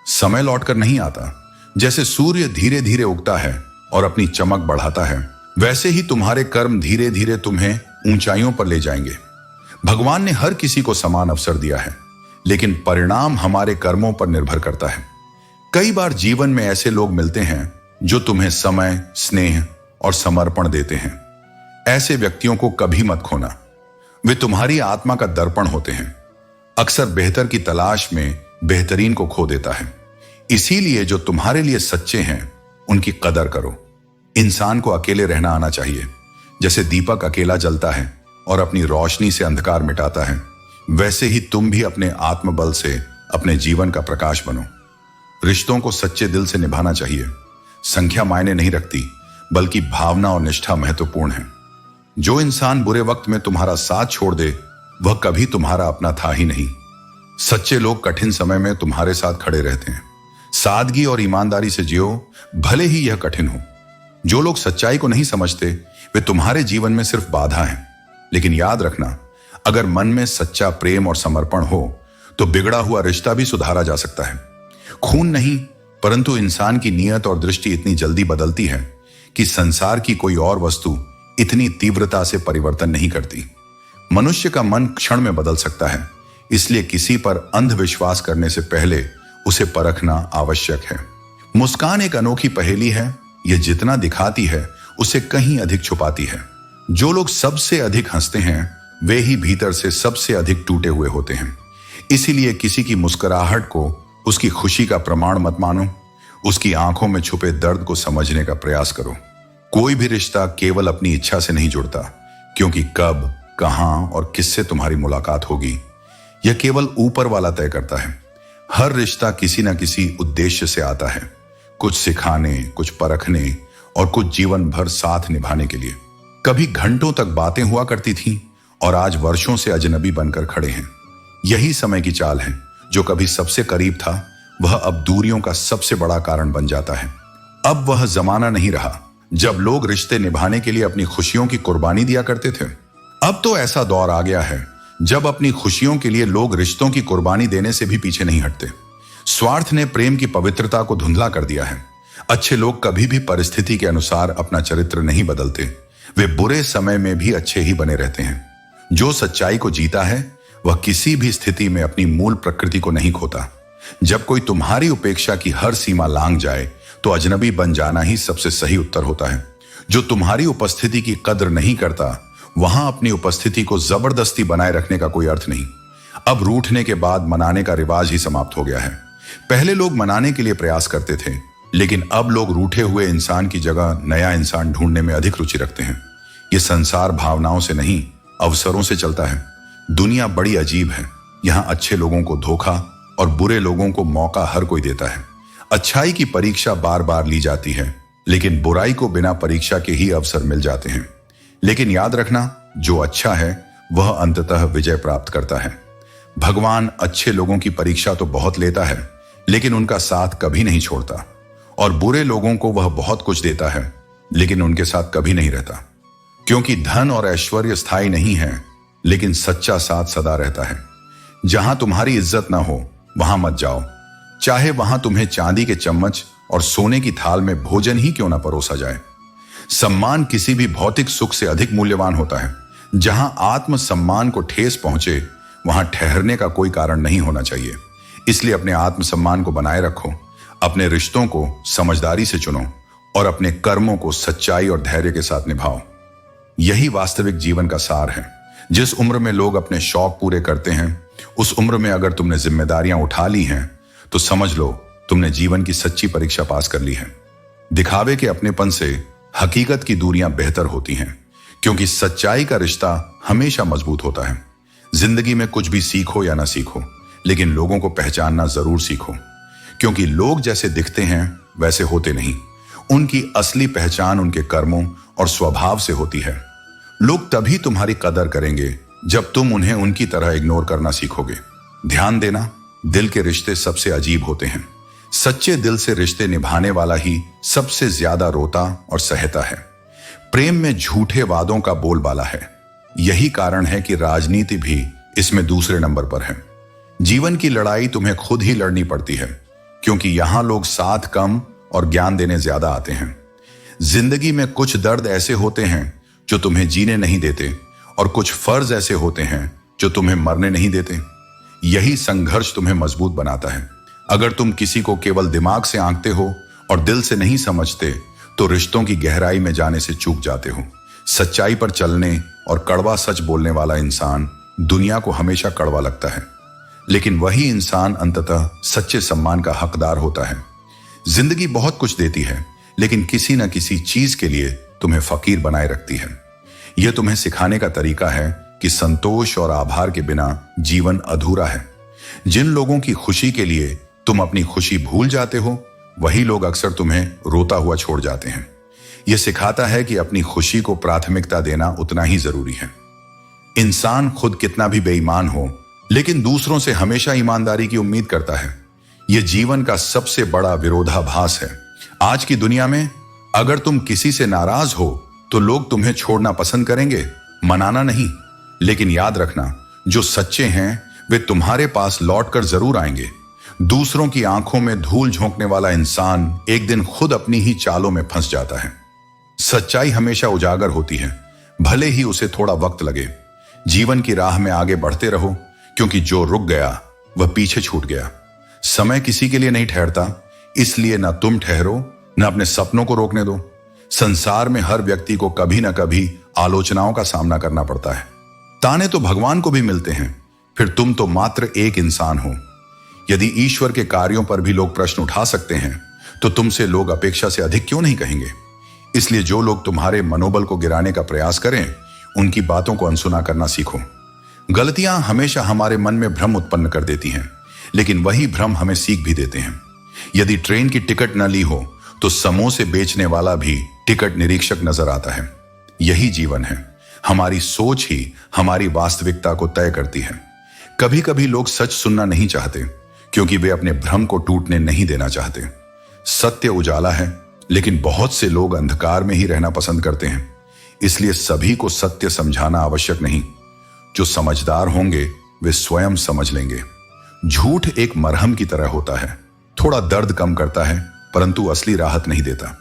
समय लौटकर नहीं आता। जैसे सूर्य धीरे धीरे उगता है और अपनी चमक बढ़ाता है, वैसे ही तुम्हारे कर्म धीरे धीरे तुम्हें ऊंचाइयों पर ले जाएंगे। भगवान ने हर किसी को समान अवसर दिया है, लेकिन परिणाम हमारे कर्मों पर निर्भर करता है। कई बार जीवन में ऐसे लोग मिलते हैं जो तुम्हें समय, स्नेह और समर्पण देते हैं। ऐसे व्यक्तियों को कभी मत खोना। वे तुम्हारी आत्मा का दर्पण होते हैं। अक्सर बेहतर की तलाश में बेहतरीन को खो देता है। इसीलिए जो तुम्हारे लिए सच्चे हैं उनकी कदर करो। इंसान को अकेले रहना आना चाहिए। जैसे दीपक अकेला जलता है और अपनी रोशनी से अंधकार मिटाता है, वैसे ही तुम भी अपने आत्मबल से अपने जीवन का प्रकाश बनो। रिश्तों को सच्चे दिल से निभाना चाहिए। संख्या मायने नहीं रखती, बल्कि भावना और निष्ठा महत्वपूर्ण है। जो इंसान बुरे वक्त में तुम्हारा साथ छोड़ दे वह कभी तुम्हारा अपना था ही नहीं। सच्चे लोग कठिन समय में तुम्हारे साथ खड़े रहते हैं। सादगी और ईमानदारी से जियो, भले ही यह कठिन हो। जो लोग सच्चाई को नहीं समझते वे तुम्हारे जीवन में सिर्फ बाधा हैं। लेकिन याद रखना, अगर मन में सच्चा प्रेम और समर्पण हो तो बिगड़ा हुआ रिश्ता भी सुधारा जा सकता है। खून नहीं, परंतु इंसान की नीयत और दृष्टि इतनी जल्दी बदलती है कि संसार की कोई और वस्तु इतनी तीव्रता से परिवर्तन नहीं करती। मनुष्य का मन क्षण में बदल सकता है, इसलिए किसी पर अंधविश्वास करने से पहले उसे परखना आवश्यक है। मुस्कान एक अनोखी पहेली है। यह जितना दिखाती है उसे कहीं अधिक छुपाती है। जो लोग सबसे अधिक हंसते हैं वे ही भीतर से सबसे अधिक टूटे हुए होते हैं। इसीलिए किसी की मुस्कुराहट को उसकी खुशी का प्रमाण मत मानो। उसकी आंखों में छुपे दर्द को समझने का प्रयास करो। कोई भी रिश्ता केवल अपनी इच्छा से नहीं जुड़ता, क्योंकि कब, कहां और किससे तुम्हारी मुलाकात होगी यह केवल ऊपर वाला तय करता है। हर रिश्ता किसी न किसी उद्देश्य से आता है, कुछ सिखाने, कुछ परखने और कुछ जीवन भर साथ निभाने के लिए। कभी घंटों तक बातें हुआ करती थीं और आज वर्षों से अजनबी बनकर खड़े हैं। यही समय की चाल है। जो कभी सबसे करीब था वह अब दूरियों का सबसे बड़ा कारण बन जाता है। अब वह जमाना नहीं रहा जब लोग रिश्ते निभाने के लिए अपनी खुशियों की कुर्बानी दिया करते थे। अब तो ऐसा दौर आ गया है जब अपनी खुशियों के लिए लोग रिश्तों की कुर्बानी देने से भी पीछे नहीं हटते। स्वार्थ ने प्रेम की पवित्रता को धुंधला कर दिया है। अच्छे लोग कभी भी परिस्थिति के अनुसार अपना चरित्र नहीं बदलते। वे बुरे समय में भी अच्छे ही बने रहते हैं। जो सच्चाई को जीता है वह किसी भी स्थिति में अपनी मूल प्रकृति को नहीं खोता। जब कोई तुम्हारी उपेक्षा की हर सीमा लांघ जाए तो अजनबी बन जाना ही सबसे सही उत्तर होता है। जो तुम्हारी उपस्थिति की कद्र नहीं करता वहां अपनी उपस्थिति को जबरदस्ती बनाए रखने का कोई अर्थ नहीं। अब रूठने के बाद मनाने का रिवाज ही समाप्त हो गया है। पहले लोग मनाने के लिए प्रयास करते थे, लेकिन अब लोग रूठे हुए इंसान की जगह नया इंसान ढूंढने में अधिक रुचि रखते हैं। ये संसार भावनाओं से नहीं अवसरों से चलता है। दुनिया बड़ी अजीब है। यहाँ अच्छे लोगों को धोखा और बुरे लोगों को मौका हर कोई देता है। अच्छाई की परीक्षा बार बार ली जाती है, लेकिन बुराई को बिना परीक्षा के ही अवसर मिल जाते हैं। लेकिन याद रखना, जो अच्छा है वह अंततः विजय प्राप्त करता है। भगवान अच्छे लोगों की परीक्षा तो बहुत लेता है, लेकिन उनका साथ कभी नहीं छोड़ता। और बुरे लोगों को वह बहुत कुछ देता है, लेकिन उनके साथ कभी नहीं रहता। क्योंकि धन और ऐश्वर्य स्थायी नहीं है, लेकिन सच्चा साथ सदा रहता है। जहां तुम्हारी इज्जत ना हो वहां मत जाओ, चाहे वहां तुम्हें चांदी के चम्मच और सोने की थाल में भोजन ही क्यों ना परोसा जाए। सम्मान किसी भी भौतिक सुख से अधिक मूल्यवान होता है। जहां आत्म सम्मान को ठेस पहुंचे वहां ठहरने का कोई कारण नहीं होना चाहिए। इसलिए अपने आत्म सम्मान को बनाए रखो, अपने रिश्तों को समझदारी से चुनो और अपने कर्मों को सच्चाई और धैर्य के साथ निभाओ। यही वास्तविक जीवन का सार है। जिस उम्र में लोग अपने शौक पूरे करते हैं, उस उम्र में अगर तुमने जिम्मेदारियां उठा ली हैं तो समझ लो तुमने जीवन की सच्ची परीक्षा पास कर ली है। दिखावे के अपनेपन से हकीकत की दूरियां बेहतर होती हैं, क्योंकि सच्चाई का रिश्ता हमेशा मजबूत होता है। जिंदगी में कुछ भी सीखो या ना सीखो, लेकिन लोगों को पहचानना जरूर सीखो, क्योंकि लोग जैसे दिखते हैं वैसे होते नहीं। उनकी असली पहचान उनके कर्मों और स्वभाव से होती है। लोग तभी तुम्हारी कदर करेंगे जब तुम उन्हें उनकी तरह इग्नोर करना सीखोगे। ध्यान देना, दिल के रिश्ते सबसे अजीब होते हैं। सच्चे दिल से रिश्ते निभाने वाला ही सबसे ज्यादा रोता और सहता है। प्रेम में झूठे वादों का बोलबाला है। यही कारण है कि राजनीति भी इसमें दूसरे नंबर पर है। जीवन की लड़ाई तुम्हें खुद ही लड़नी पड़ती है, क्योंकि यहां लोग साथ कम और ज्ञान देने ज्यादा आते हैं। जिंदगी में कुछ दर्द ऐसे होते हैं जो तुम्हें जीने नहीं देते, और कुछ फर्ज ऐसे होते हैं जो तुम्हें मरने नहीं देते। यही संघर्ष तुम्हें मजबूत बनाता है। अगर तुम किसी को केवल दिमाग से आंकते हो और दिल से नहीं समझते, तो रिश्तों की गहराई में जाने से चूक जाते हो। सच्चाई पर चलने और कड़वा सच बोलने वाला इंसान दुनिया को हमेशा कड़वा लगता है, लेकिन वही इंसान अंततः सच्चे सम्मान का हकदार होता है। जिंदगी बहुत कुछ देती है, लेकिन किसी न किसी चीज के लिए तुम्हें फकीर बनाए रखती है। यह तुम्हें सिखाने का तरीका है कि संतोष और आभार के बिना जीवन अधूरा है। जिन लोगों की खुशी के लिए तुम अपनी खुशी भूल जाते हो, वही लोग अक्सर तुम्हें रोता हुआ छोड़ जाते हैं। यह सिखाता है कि अपनी खुशी को प्राथमिकता देना उतना ही जरूरी है। इंसान खुद कितना भी बेईमान हो, लेकिन दूसरों से हमेशा ईमानदारी की उम्मीद करता है। यह जीवन का सबसे बड़ा विरोधाभास है। आज की दुनिया में अगर तुम किसी से नाराज हो तो लोग तुम्हें छोड़ना पसंद करेंगे, मनाना नहीं। लेकिन याद रखना, जो सच्चे हैं वे तुम्हारे पास लौटकर जरूर आएंगे। दूसरों की आंखों में धूल झोंकने वाला इंसान एक दिन खुद अपनी ही चालों में फंस जाता है। सच्चाई हमेशा उजागर होती है, भले ही उसे थोड़ा वक्त लगे। जीवन की राह में आगे बढ़ते रहो, क्योंकि जो रुक गया वह पीछे छूट गया। समय किसी के लिए नहीं ठहरता, इसलिए ना तुम ठहरो, न अपने सपनों को रोकने दो। संसार में हर व्यक्ति को कभी ना कभी आलोचनाओं का सामना करना पड़ता है। ताने तो भगवान को भी मिलते हैं, फिर तुम तो मात्र एक इंसान हो। यदि ईश्वर के कार्यों पर भी लोग प्रश्न उठा सकते हैं, तो तुमसे लोग अपेक्षा से अधिक क्यों नहीं कहेंगे। इसलिए जो लोग तुम्हारे मनोबल को गिराने का प्रयास करें, उनकी बातों को अनसुना करना सीखो। गलतियां हमेशा हमारे मन में भ्रम उत्पन्न कर देती हैं, लेकिन वही भ्रम हमें सीख भी देते हैं। यदि ट्रेन की टिकट न ली हो तो समोसे बेचने वाला भी टिकट निरीक्षक नजर आता है। यही जीवन है। हमारी सोच ही हमारी वास्तविकता को तय करती है। कभी कभी लोग सच सुनना नहीं चाहते, क्योंकि वे अपने भ्रम को टूटने नहीं देना चाहते। सत्य उजाला है, लेकिन बहुत से लोग अंधकार में ही रहना पसंद करते हैं। इसलिए सभी को सत्य समझाना आवश्यक नहीं। जो समझदार होंगे वे स्वयं समझ लेंगे। झूठ एक मरहम की तरह होता है, थोड़ा दर्द कम करता है, परंतु असली राहत नहीं देता।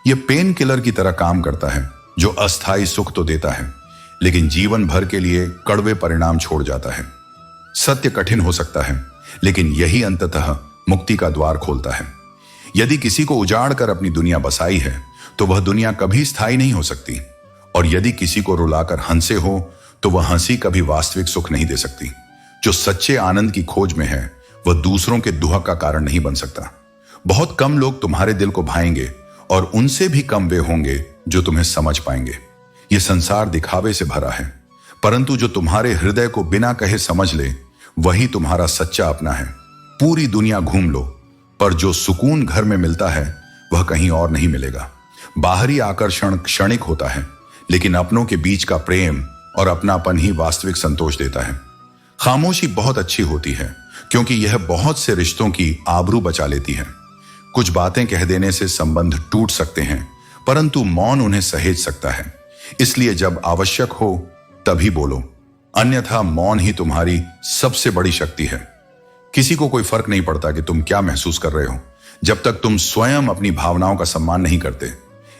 यह पेन किलर की तरह काम करता है, जो अस्थायी सुख तो देता है लेकिन जीवन भर के लिए कड़वे परिणाम छोड़ जाता है। सत्य कठिन हो सकता है, लेकिन यही अंततः मुक्ति का द्वार खोलता है। यदि किसी को उजाड़ कर अपनी दुनिया बसाई है तो वह दुनिया कभी स्थायी नहीं हो सकती, और यदि किसी को रुलाकर हंसे हो तो वह हंसी कभी वास्तविक सुख नहीं दे सकती। जो सच्चे आनंद की खोज में है वह दूसरों के दुख का कारण नहीं बन सकता। बहुत कम लोग तुम्हारे दिल को भाएंगे और उनसे भी कम वे होंगे जो तुम्हें समझ पाएंगे। यह संसार दिखावे से भरा है, परंतु जो तुम्हारे हृदय को बिना कहे समझ ले वही तुम्हारा सच्चा अपना है। पूरी दुनिया घूम लो, पर जो सुकून घर में मिलता है वह कहीं और नहीं मिलेगा। बाहरी आकर्षण क्षणिक होता है, लेकिन अपनों के बीच का प्रेम और अपनापन ही वास्तविक संतोष देता है। खामोशी बहुत अच्छी होती है, क्योंकि यह बहुत से रिश्तों की आबरू बचा लेती है। कुछ बातें कह देने से संबंध टूट सकते हैं, परंतु मौन उन्हें सहेज सकता है। इसलिए जब आवश्यक हो तभी बोलो, अन्यथा मौन ही तुम्हारी सबसे बड़ी शक्ति है। किसी को कोई फर्क नहीं पड़ता कि तुम क्या महसूस कर रहे हो, जब तक तुम स्वयं अपनी भावनाओं का सम्मान नहीं करते।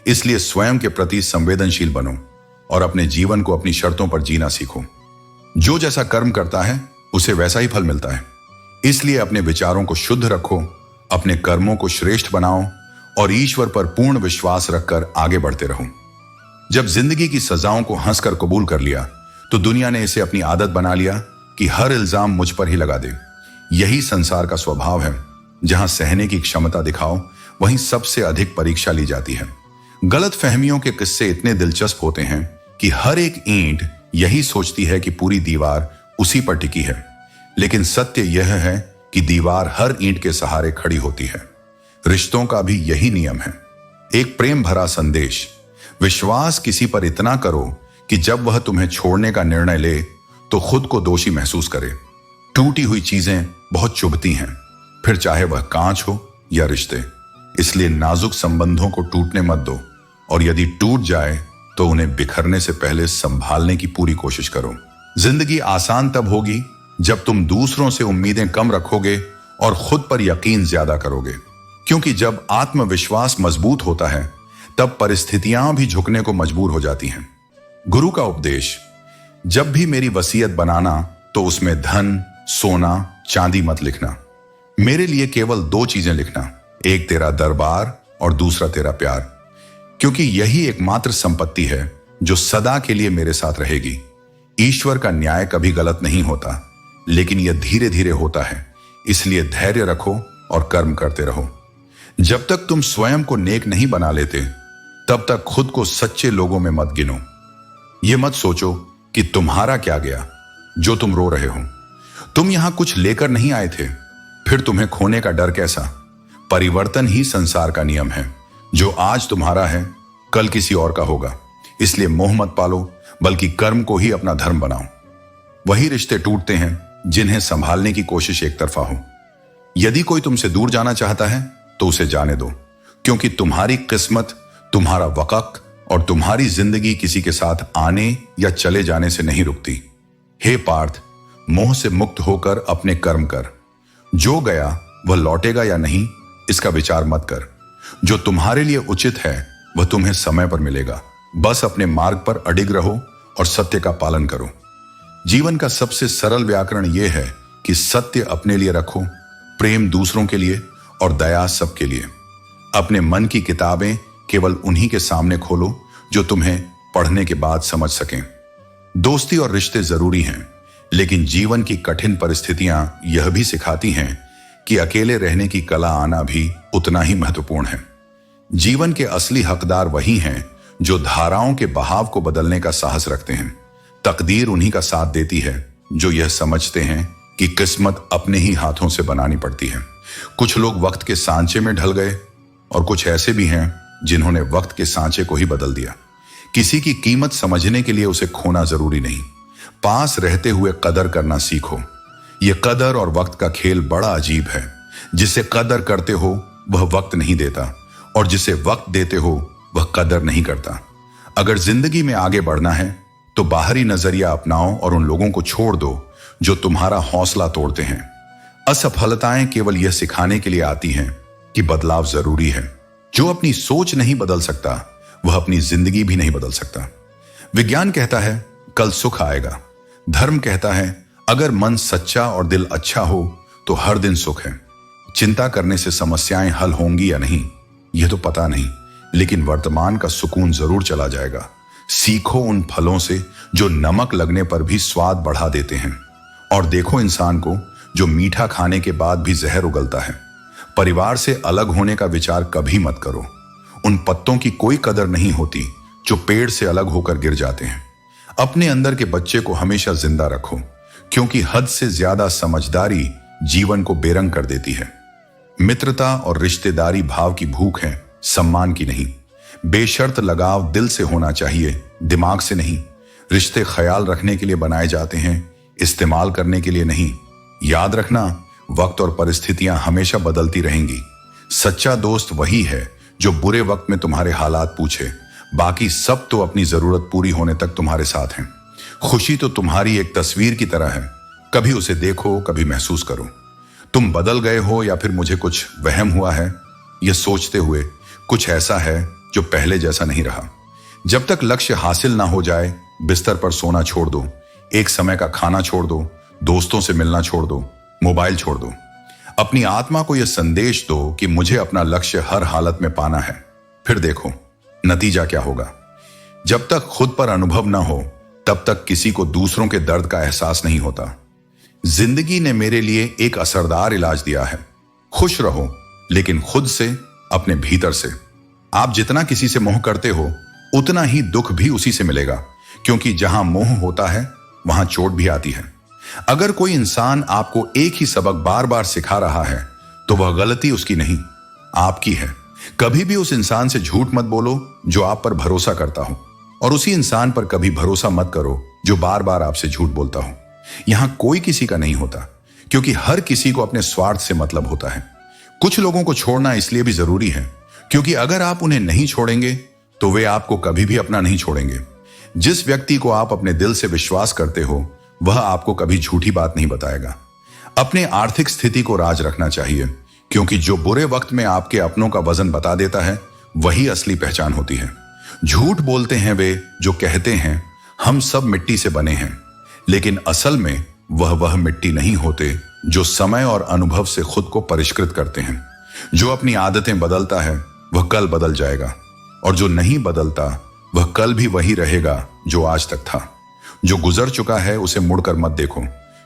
इसलिए स्वयं के प्रति संवेदनशील बनो और अपने जीवन को अपनी शर्तों पर जीना सीखो। जो जैसा कर्म करता है उसे वैसा ही फल मिलता है। इसलिए अपने विचारों को शुद्ध रखो, अपने कर्मों को श्रेष्ठ बनाओ और ईश्वर पर पूर्ण विश्वास रखकर आगे बढ़ते रहो। जब जिंदगी की सजाओं को हंसकर कबूल कर लिया तो दुनिया ने इसे अपनी आदत बना लिया कि हर इल्जाम मुझ पर ही लगा दे। यही संसार का स्वभाव है। जहां सहने की क्षमता दिखाओ वहीं सबसे अधिक परीक्षा ली जाती है। गलत फहमियों के किस्से इतने दिलचस्प होते हैं कि हर एक ईंट यही सोचती है कि पूरी दीवार उसी पर टिकी है, लेकिन सत्य यह है कि दीवार हर ईंट के सहारे खड़ी होती है। रिश्तों का भी यही नियम है। एक प्रेम भरा संदेश, विश्वास किसी पर इतना करो कि जब वह तुम्हें छोड़ने का निर्णय ले तो खुद को दोषी महसूस करे। टूटी हुई चीजें बहुत चुभती हैं, फिर चाहे वह कांच हो या रिश्ते। इसलिए नाजुक संबंधों को टूटने मत दो, और यदि टूट जाए तो उन्हें बिखरने से पहले संभालने की पूरी कोशिश करो। जिंदगी आसान तब होगी जब तुम दूसरों से उम्मीदें कम रखोगे और खुद पर यकीन ज्यादा करोगे, क्योंकि जब आत्मविश्वास मजबूत होता है तब परिस्थितियां भी झुकने को मजबूर हो जाती हैं। गुरु का उपदेश, जब भी मेरी वसीयत बनाना तो उसमें धन, सोना, चांदी मत लिखना। मेरे लिए केवल 2 चीजें लिखना, एक तेरा दरबार और दूसरा तेरा प्यार, क्योंकि यही एकमात्र संपत्ति है जो सदा के लिए मेरे साथ रहेगी। ईश्वर का न्याय कभी गलत नहीं होता, लेकिन यह धीरे धीरे होता है। इसलिए धैर्य रखो और कर्म करते रहो। जब तक तुम स्वयं को नेक नहीं बना लेते तब तक खुद को सच्चे लोगों में मत गिनो। यह मत सोचो कि तुम्हारा क्या गया जो तुम रो रहे हो। तुम यहां कुछ लेकर नहीं आए थे, फिर तुम्हें खोने का डर कैसा। परिवर्तन ही संसार का नियम है। जो आज तुम्हारा है कल किसी और का होगा। इसलिए मोह मत पालो, बल्कि कर्म को ही अपना धर्म बनाओ। वही रिश्ते टूटते हैं जिन्हें संभालने की कोशिश एक तरफा हो। यदि कोई तुमसे दूर जाना चाहता है तो उसे जाने दो, क्योंकि तुम्हारी किस्मत, तुम्हारा वक्त और तुम्हारी जिंदगी किसी के साथ आने या चले जाने से नहीं रुकती। हे पार्थ, मोह से मुक्त होकर अपने कर्म कर। जो गया वह लौटेगा या नहीं इसका विचार मत कर। जो तुम्हारे लिए उचित है वह तुम्हें समय पर मिलेगा। बस अपने मार्ग पर अडिग रहो और सत्य का पालन करो। जीवन का सबसे सरल व्याकरण यह है कि सत्य अपने लिए रखो, प्रेम दूसरों के लिए और दया सबके लिए। अपने मन की किताबें केवल उन्हीं के सामने खोलो जो तुम्हें पढ़ने के बाद समझ सकें। दोस्ती और रिश्ते जरूरी हैं, लेकिन जीवन की कठिन परिस्थितियां यह भी सिखाती हैं कि अकेले रहने की कला आना भी उतना ही महत्वपूर्ण है। जीवन के असली हकदार वही हैं जो धाराओं के बहाव को बदलने का साहस रखते हैं। तकदीर उन्हीं का साथ देती है जो यह समझते हैं कि किस्मत अपने ही हाथों से बनानी पड़ती है। कुछ लोग वक्त के सांचे में ढल गए और कुछ ऐसे भी हैं जिन्होंने वक्त के सांचे को ही बदल दिया। किसी की कीमत समझने के लिए उसे खोना जरूरी नहीं, पास रहते हुए कदर करना सीखो। यह कदर और वक्त का खेल बड़ा अजीब है। जिसे कदर करते हो वह वक्त नहीं देता, और जिसे वक्त देते हो वह कदर नहीं करता। अगर जिंदगी में आगे बढ़ना है तो बाहरी नजरिया अपनाओ और उन लोगों को छोड़ दो जो तुम्हारा हौसला तोड़ते हैं। असफलताएं केवल यह सिखाने के लिए आती हैं कि बदलाव जरूरी है। जो अपनी सोच नहीं बदल सकता वह अपनी जिंदगी भी नहीं बदल सकता। विज्ञान कहता है कल सुख आएगा। धर्म कहता है अगर मन सच्चा और दिल अच्छा हो तो हर दिन सुख है। चिंता करने से समस्याएं हल होंगी या नहीं यह तो पता नहीं, लेकिन वर्तमान का सुकून जरूर चला जाएगा। सीखो उन फलों से जो नमक लगने पर भी स्वाद बढ़ा देते हैं, और देखो इंसान को जो मीठा खाने के बाद भी जहर उगलता है। परिवार से अलग होने का विचार कभी मत करो। उन पत्तों की कोई कदर नहीं होती जो पेड़ से अलग होकर गिर जाते हैं। अपने अंदर के बच्चे को हमेशा जिंदा रखो, क्योंकि हद से ज्यादा समझदारी जीवन को बेरंग कर देती है। मित्रता और रिश्तेदारी भाव की भूख है, सम्मान की नहीं। बेशर्त लगाव दिल से होना चाहिए, दिमाग से नहीं। रिश्ते ख्याल रखने के लिए बनाए जाते हैं, इस्तेमाल करने के लिए नहीं। याद रखना, वक्त और परिस्थितियां हमेशा बदलती रहेंगी। सच्चा दोस्त वही है जो बुरे वक्त में तुम्हारे हालात पूछे, बाकी सब तो अपनी जरूरत पूरी होने तक तुम्हारे साथ हैं। खुशी तो तुम्हारी एक तस्वीर की तरह है, कभी उसे देखो, कभी महसूस करो। तुम बदल गए हो या फिर मुझे कुछ वहम हुआ है, यह सोचते हुए कुछ ऐसा है जो पहले जैसा नहीं रहा। जब तक लक्ष्य हासिल ना हो जाए बिस्तर पर सोना छोड़ दो, एक समय का खाना छोड़ दो, दोस्तों से मिलना छोड़ दो, मोबाइल छोड़ दो। अपनी आत्मा को यह संदेश दो कि मुझे अपना लक्ष्य हर हालत में पाना है। फिर देखो नतीजा क्या होगा। जब तक खुद पर अनुभव ना हो तब तक किसी को दूसरों के दर्द का एहसास नहीं होता। जिंदगी ने मेरे लिए एक असरदार इलाज दिया है। खुश रहो, लेकिन खुद से, अपने भीतर से। आप जितना किसी से मोह करते हो उतना ही दुख भी उसी से मिलेगा, क्योंकि जहां मोह होता है वहां चोट भी आती है। अगर कोई इंसान आपको एक ही सबक बार बार सिखा रहा है तो वह गलती उसकी नहीं, आपकी है। कभी भी उस इंसान से झूठ मत बोलो जो आप पर भरोसा करता हो, और उसी इंसान पर कभी भरोसा मत करो जो बार बार आपसे झूठ बोलता हो। यहां कोई किसी का नहीं होता, क्योंकि हर किसी को अपने स्वार्थ से मतलब होता है। कुछ लोगों को छोड़ना इसलिए भी जरूरी है क्योंकि अगर आप उन्हें नहीं छोड़ेंगे तो वे आपको कभी भी अपना नहीं छोड़ेंगे। जिस व्यक्ति को आप अपने दिल से विश्वास करते हो वह आपको कभी झूठी बात नहीं बताएगा। अपने आर्थिक स्थिति को राज रखना चाहिए, क्योंकि जो बुरे वक्त में आपके अपनों का वजन बता देता है वही असली पहचान होती है। झूठ बोलते हैं वे जो कहते हैं हम सब मिट्टी से बने हैं, लेकिन असल में वह मिट्टी नहीं होते जो समय और अनुभव से खुद को परिष्कृत करते हैं। जो अपनी आदतें बदलता है वह कल बदल जाएगा, और जो नहीं बदलता वह कल भी वही रहेगा जो आज तक था। जो गुजर चुका है उसे मुड़कर मत देखो,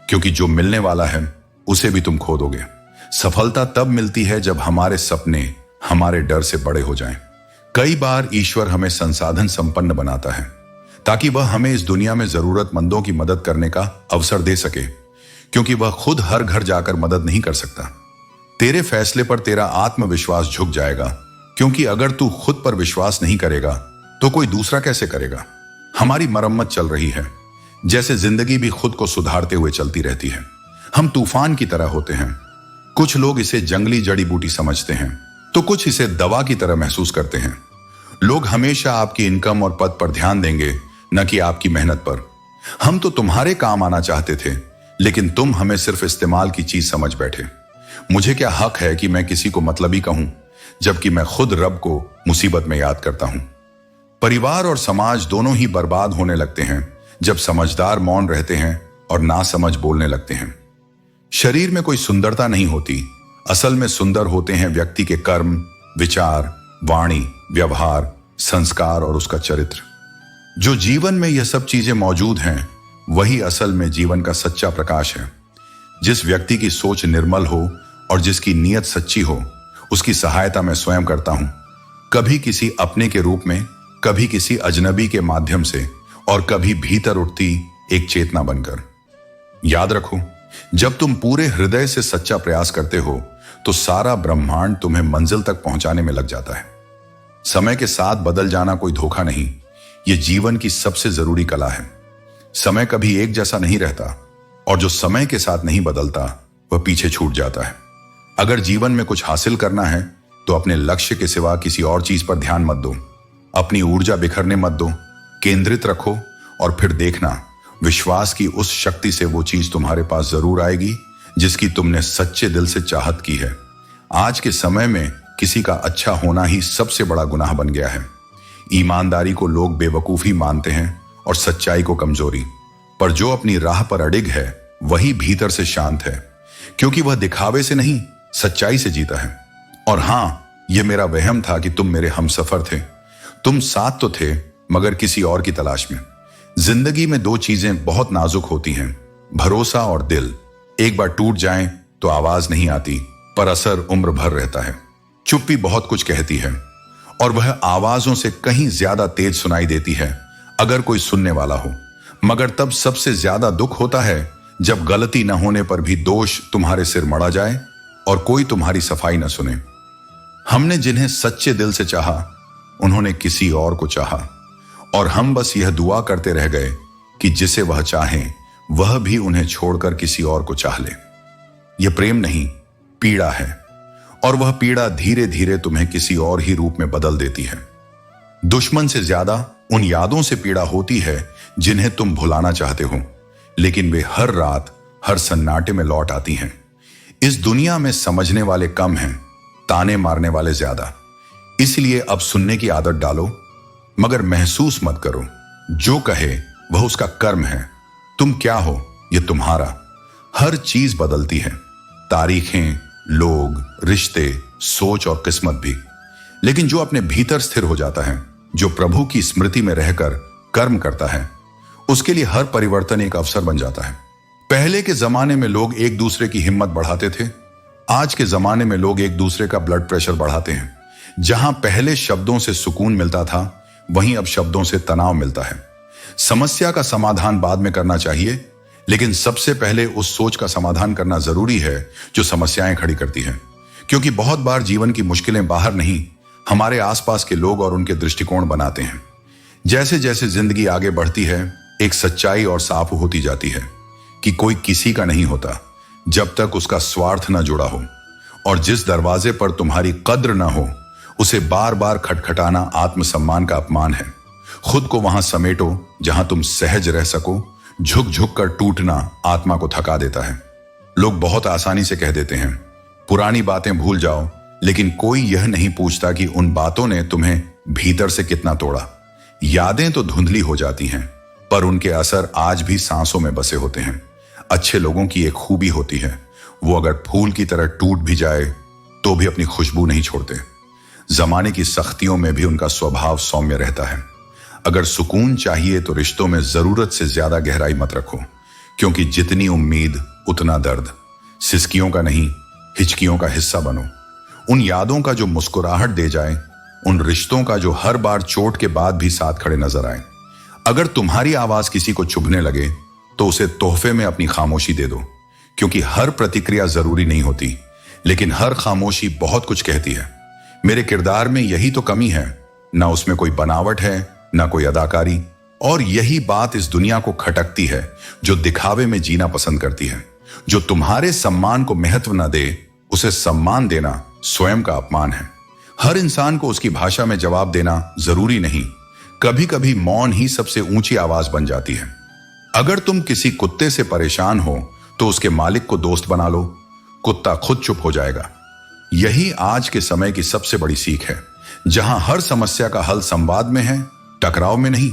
क्योंकि जो मिलने वाला है उसे भी तुम खो दोगे। सफलता तब मिलती है जब हमारे सपने हमारे डर से बड़े हो जाएं। कई बार ईश्वर हमें संसाधन संपन्न बनाता है ताकि वह हमें इस दुनिया में जरूरतमंदों की मदद करने का अवसर दे सके, क्योंकि वह खुद हर घर जाकर मदद नहीं कर सकता। तेरे फैसले पर तेरा आत्मविश्वास झुक जाएगा, क्योंकि अगर तू खुद पर विश्वास नहीं करेगा तो कोई दूसरा कैसे करेगा। हमारी मरम्मत चल रही है, जैसे जिंदगी भी खुद को सुधारते हुए चलती रहती है। हम तूफान की तरह होते हैं। कुछ लोग इसे जंगली जड़ी बूटी समझते हैं तो कुछ इसे दवा की तरह महसूस करते हैं। लोग हमेशा आपकी इनकम और पद पर ध्यान देंगे, न कि आपकी मेहनत पर। हम तो तुम्हारे काम आना चाहते थे, लेकिन तुम हमें सिर्फ इस्तेमाल की चीज समझ बैठे। मुझे क्या हक है कि मैं किसी को मतलबी कहूं, जबकि मैं खुद रब को मुसीबत में याद करता हूं। परिवार और समाज दोनों ही बर्बाद होने लगते हैं जब समझदार मौन रहते हैं और नासमझ बोलने लगते हैं। शरीर में कोई सुंदरता नहीं होती, असल में सुंदर होते हैं व्यक्ति के कर्म, विचार, वाणी, व्यवहार, संस्कार और उसका चरित्र। जो जीवन में यह सब चीजें मौजूद हैं वही असल में जीवन का सच्चा प्रकाश है। जिस व्यक्ति की सोच निर्मल हो और जिसकी नीयत सच्ची हो उसकी सहायता मैं स्वयं करता हूं, कभी किसी अपने के रूप में, कभी किसी अजनबी के माध्यम से, और कभी भीतर उठती एक चेतना बनकर। याद रखो, जब तुम पूरे हृदय से सच्चा प्रयास करते हो तो सारा ब्रह्मांड तुम्हें मंजिल तक पहुंचाने में लग जाता है। समय के साथ बदल जाना कोई धोखा नहीं, यह जीवन की सबसे जरूरी कला है। समय कभी एक जैसा नहीं रहता, और जो समय के साथ नहीं बदलता वह पीछे छूट जाता है। अगर जीवन में कुछ हासिल करना है तो अपने लक्ष्य के सिवा किसी और चीज पर ध्यान मत दो। अपनी ऊर्जा बिखरने मत दो, केंद्रित रखो, और फिर देखना विश्वास की उस शक्ति से वो चीज तुम्हारे पास जरूर आएगी जिसकी तुमने सच्चे दिल से चाहत की है। आज के समय में किसी का अच्छा होना ही सबसे बड़ा गुनाह बन गया है। ईमानदारी को लोग बेवकूफी मानते हैं और सच्चाई को कमजोरी, पर जो अपनी राह पर अडिग है वही भीतर से शांत है, क्योंकि वह दिखावे से नहीं सच्चाई से जीता है। और हां, यह मेरा वहम था कि तुम मेरे हमसफर थे। तुम साथ तो थे मगर किसी और की तलाश में। जिंदगी में दो चीजें बहुत नाजुक होती हैं, भरोसा और दिल। एक बार टूट जाएं तो आवाज नहीं आती, पर असर उम्र भर रहता है। चुप्पी बहुत कुछ कहती है और वह आवाजों से कहीं ज्यादा तेज सुनाई देती है अगर कोई सुनने वाला हो। मगर तब सबसे ज्यादा दुख होता है जब गलती न होने पर भी दोष तुम्हारे सिर मढ़ा जाए और कोई तुम्हारी सफाई न सुने। हमने जिन्हें सच्चे दिल से चाहा, उन्होंने किसी और को चाहा, और हम बस यह दुआ करते रह गए कि जिसे वह चाहें वह भी उन्हें छोड़कर किसी और को चाह ले। यह प्रेम नहीं, पीड़ा है, और वह पीड़ा धीरे धीरे तुम्हें किसी और ही रूप में बदल देती है। दुश्मन से ज्यादा उन यादों से पीड़ा होती है जिन्हें तुम भुलाना चाहते हो, लेकिन वे हर रात हर सन्नाटे में लौट आती हैं। इस दुनिया में समझने वाले कम हैं, ताने मारने वाले ज्यादा। इसलिए अब सुनने की आदत डालो, मगर महसूस मत करो। जो कहे वह उसका कर्म है। तुम क्या हो यह तुम्हारा। हर चीज बदलती है, तारीखें, लोग, रिश्ते, सोच और किस्मत भी। लेकिन जो अपने भीतर स्थिर हो जाता है, जो प्रभु की स्मृति में रहकर कर्म करता है, उसके लिए हर परिवर्तन एक अवसर बन जाता है। पहले के जमाने में लोग एक दूसरे की हिम्मत बढ़ाते थे। आज के जमाने में लोग एक दूसरे का ब्लड प्रेशर बढ़ाते हैं। जहां पहले शब्दों से सुकून मिलता था, वहीं अब शब्दों से तनाव मिलता है। समस्या का समाधान बाद में करना चाहिए, लेकिन सबसे पहले उस सोच का समाधान करना जरूरी है जो समस्याएं खड़ी करती है। क्योंकि बहुत बार जीवन की मुश्किलें बाहर नहीं, हमारे आसपास के लोग और उनके दृष्टिकोण बनाते हैं। जैसे जैसे जिंदगी आगे बढ़ती है, एक सच्चाई और साफ होती जाती है कि कोई किसी का नहीं होता जब तक उसका स्वार्थ न जुड़ा हो, और जिस दरवाजे पर तुम्हारी कद्र न हो उसे बार बार खटखटाना आत्मसम्मान का अपमान है। खुद को वहां समेटो जहां तुम सहज रह सको। झुक झुक कर टूटना आत्मा को थका देता है। लोग बहुत आसानी से कह देते हैं पुरानी बातें भूल जाओ, लेकिन कोई यह नहीं पूछता कि उन बातों ने तुम्हें भीतर से कितना तोड़ा। यादें तो धुंधली हो जाती हैं, पर उनके असर आज भी सांसों में बसे होते हैं। अच्छे लोगों की एक खूबी होती है, वो अगर फूल की तरह टूट भी जाए तो भी अपनी खुशबू नहीं छोड़ते। जमाने की सख्तियों में भी उनका स्वभाव सौम्य रहता है। अगर सुकून चाहिए तो रिश्तों में जरूरत से ज्यादा गहराई मत रखो, क्योंकि जितनी उम्मीद उतना दर्द। सिसकियों का नहीं, हिचकियों का हिस्सा बनो। उन यादों का जो मुस्कुराहट दे जाए, उन रिश्तों का जो हर बार चोट के बाद भी साथ खड़े नजर आए। अगर तुम्हारी आवाज किसी को चुभने लगे तो उसे तोहफे में अपनी खामोशी दे दो, क्योंकि हर प्रतिक्रिया जरूरी नहीं होती, लेकिन हर खामोशी बहुत कुछ कहती है। मेरे किरदार में यही तो कमी है, ना उसमें कोई बनावट है, ना कोई अदाकारी, और यही बात इस दुनिया को खटकती है जो दिखावे में जीना पसंद करती है। जो तुम्हारे सम्मान को महत्व न दे, उसे सम्मान देना स्वयं का अपमान है। हर इंसान को उसकी भाषा में जवाब देना जरूरी नहीं। कभी कभी मौन ही सबसे ऊंची आवाज बन जाती है। अगर तुम किसी कुत्ते से परेशान हो तो उसके मालिक को दोस्त बना लो, कुत्ता खुद चुप हो जाएगा। यही आज के समय की सबसे बड़ी सीख है, जहां हर समस्या का हल संवाद में है, टकराव में नहीं।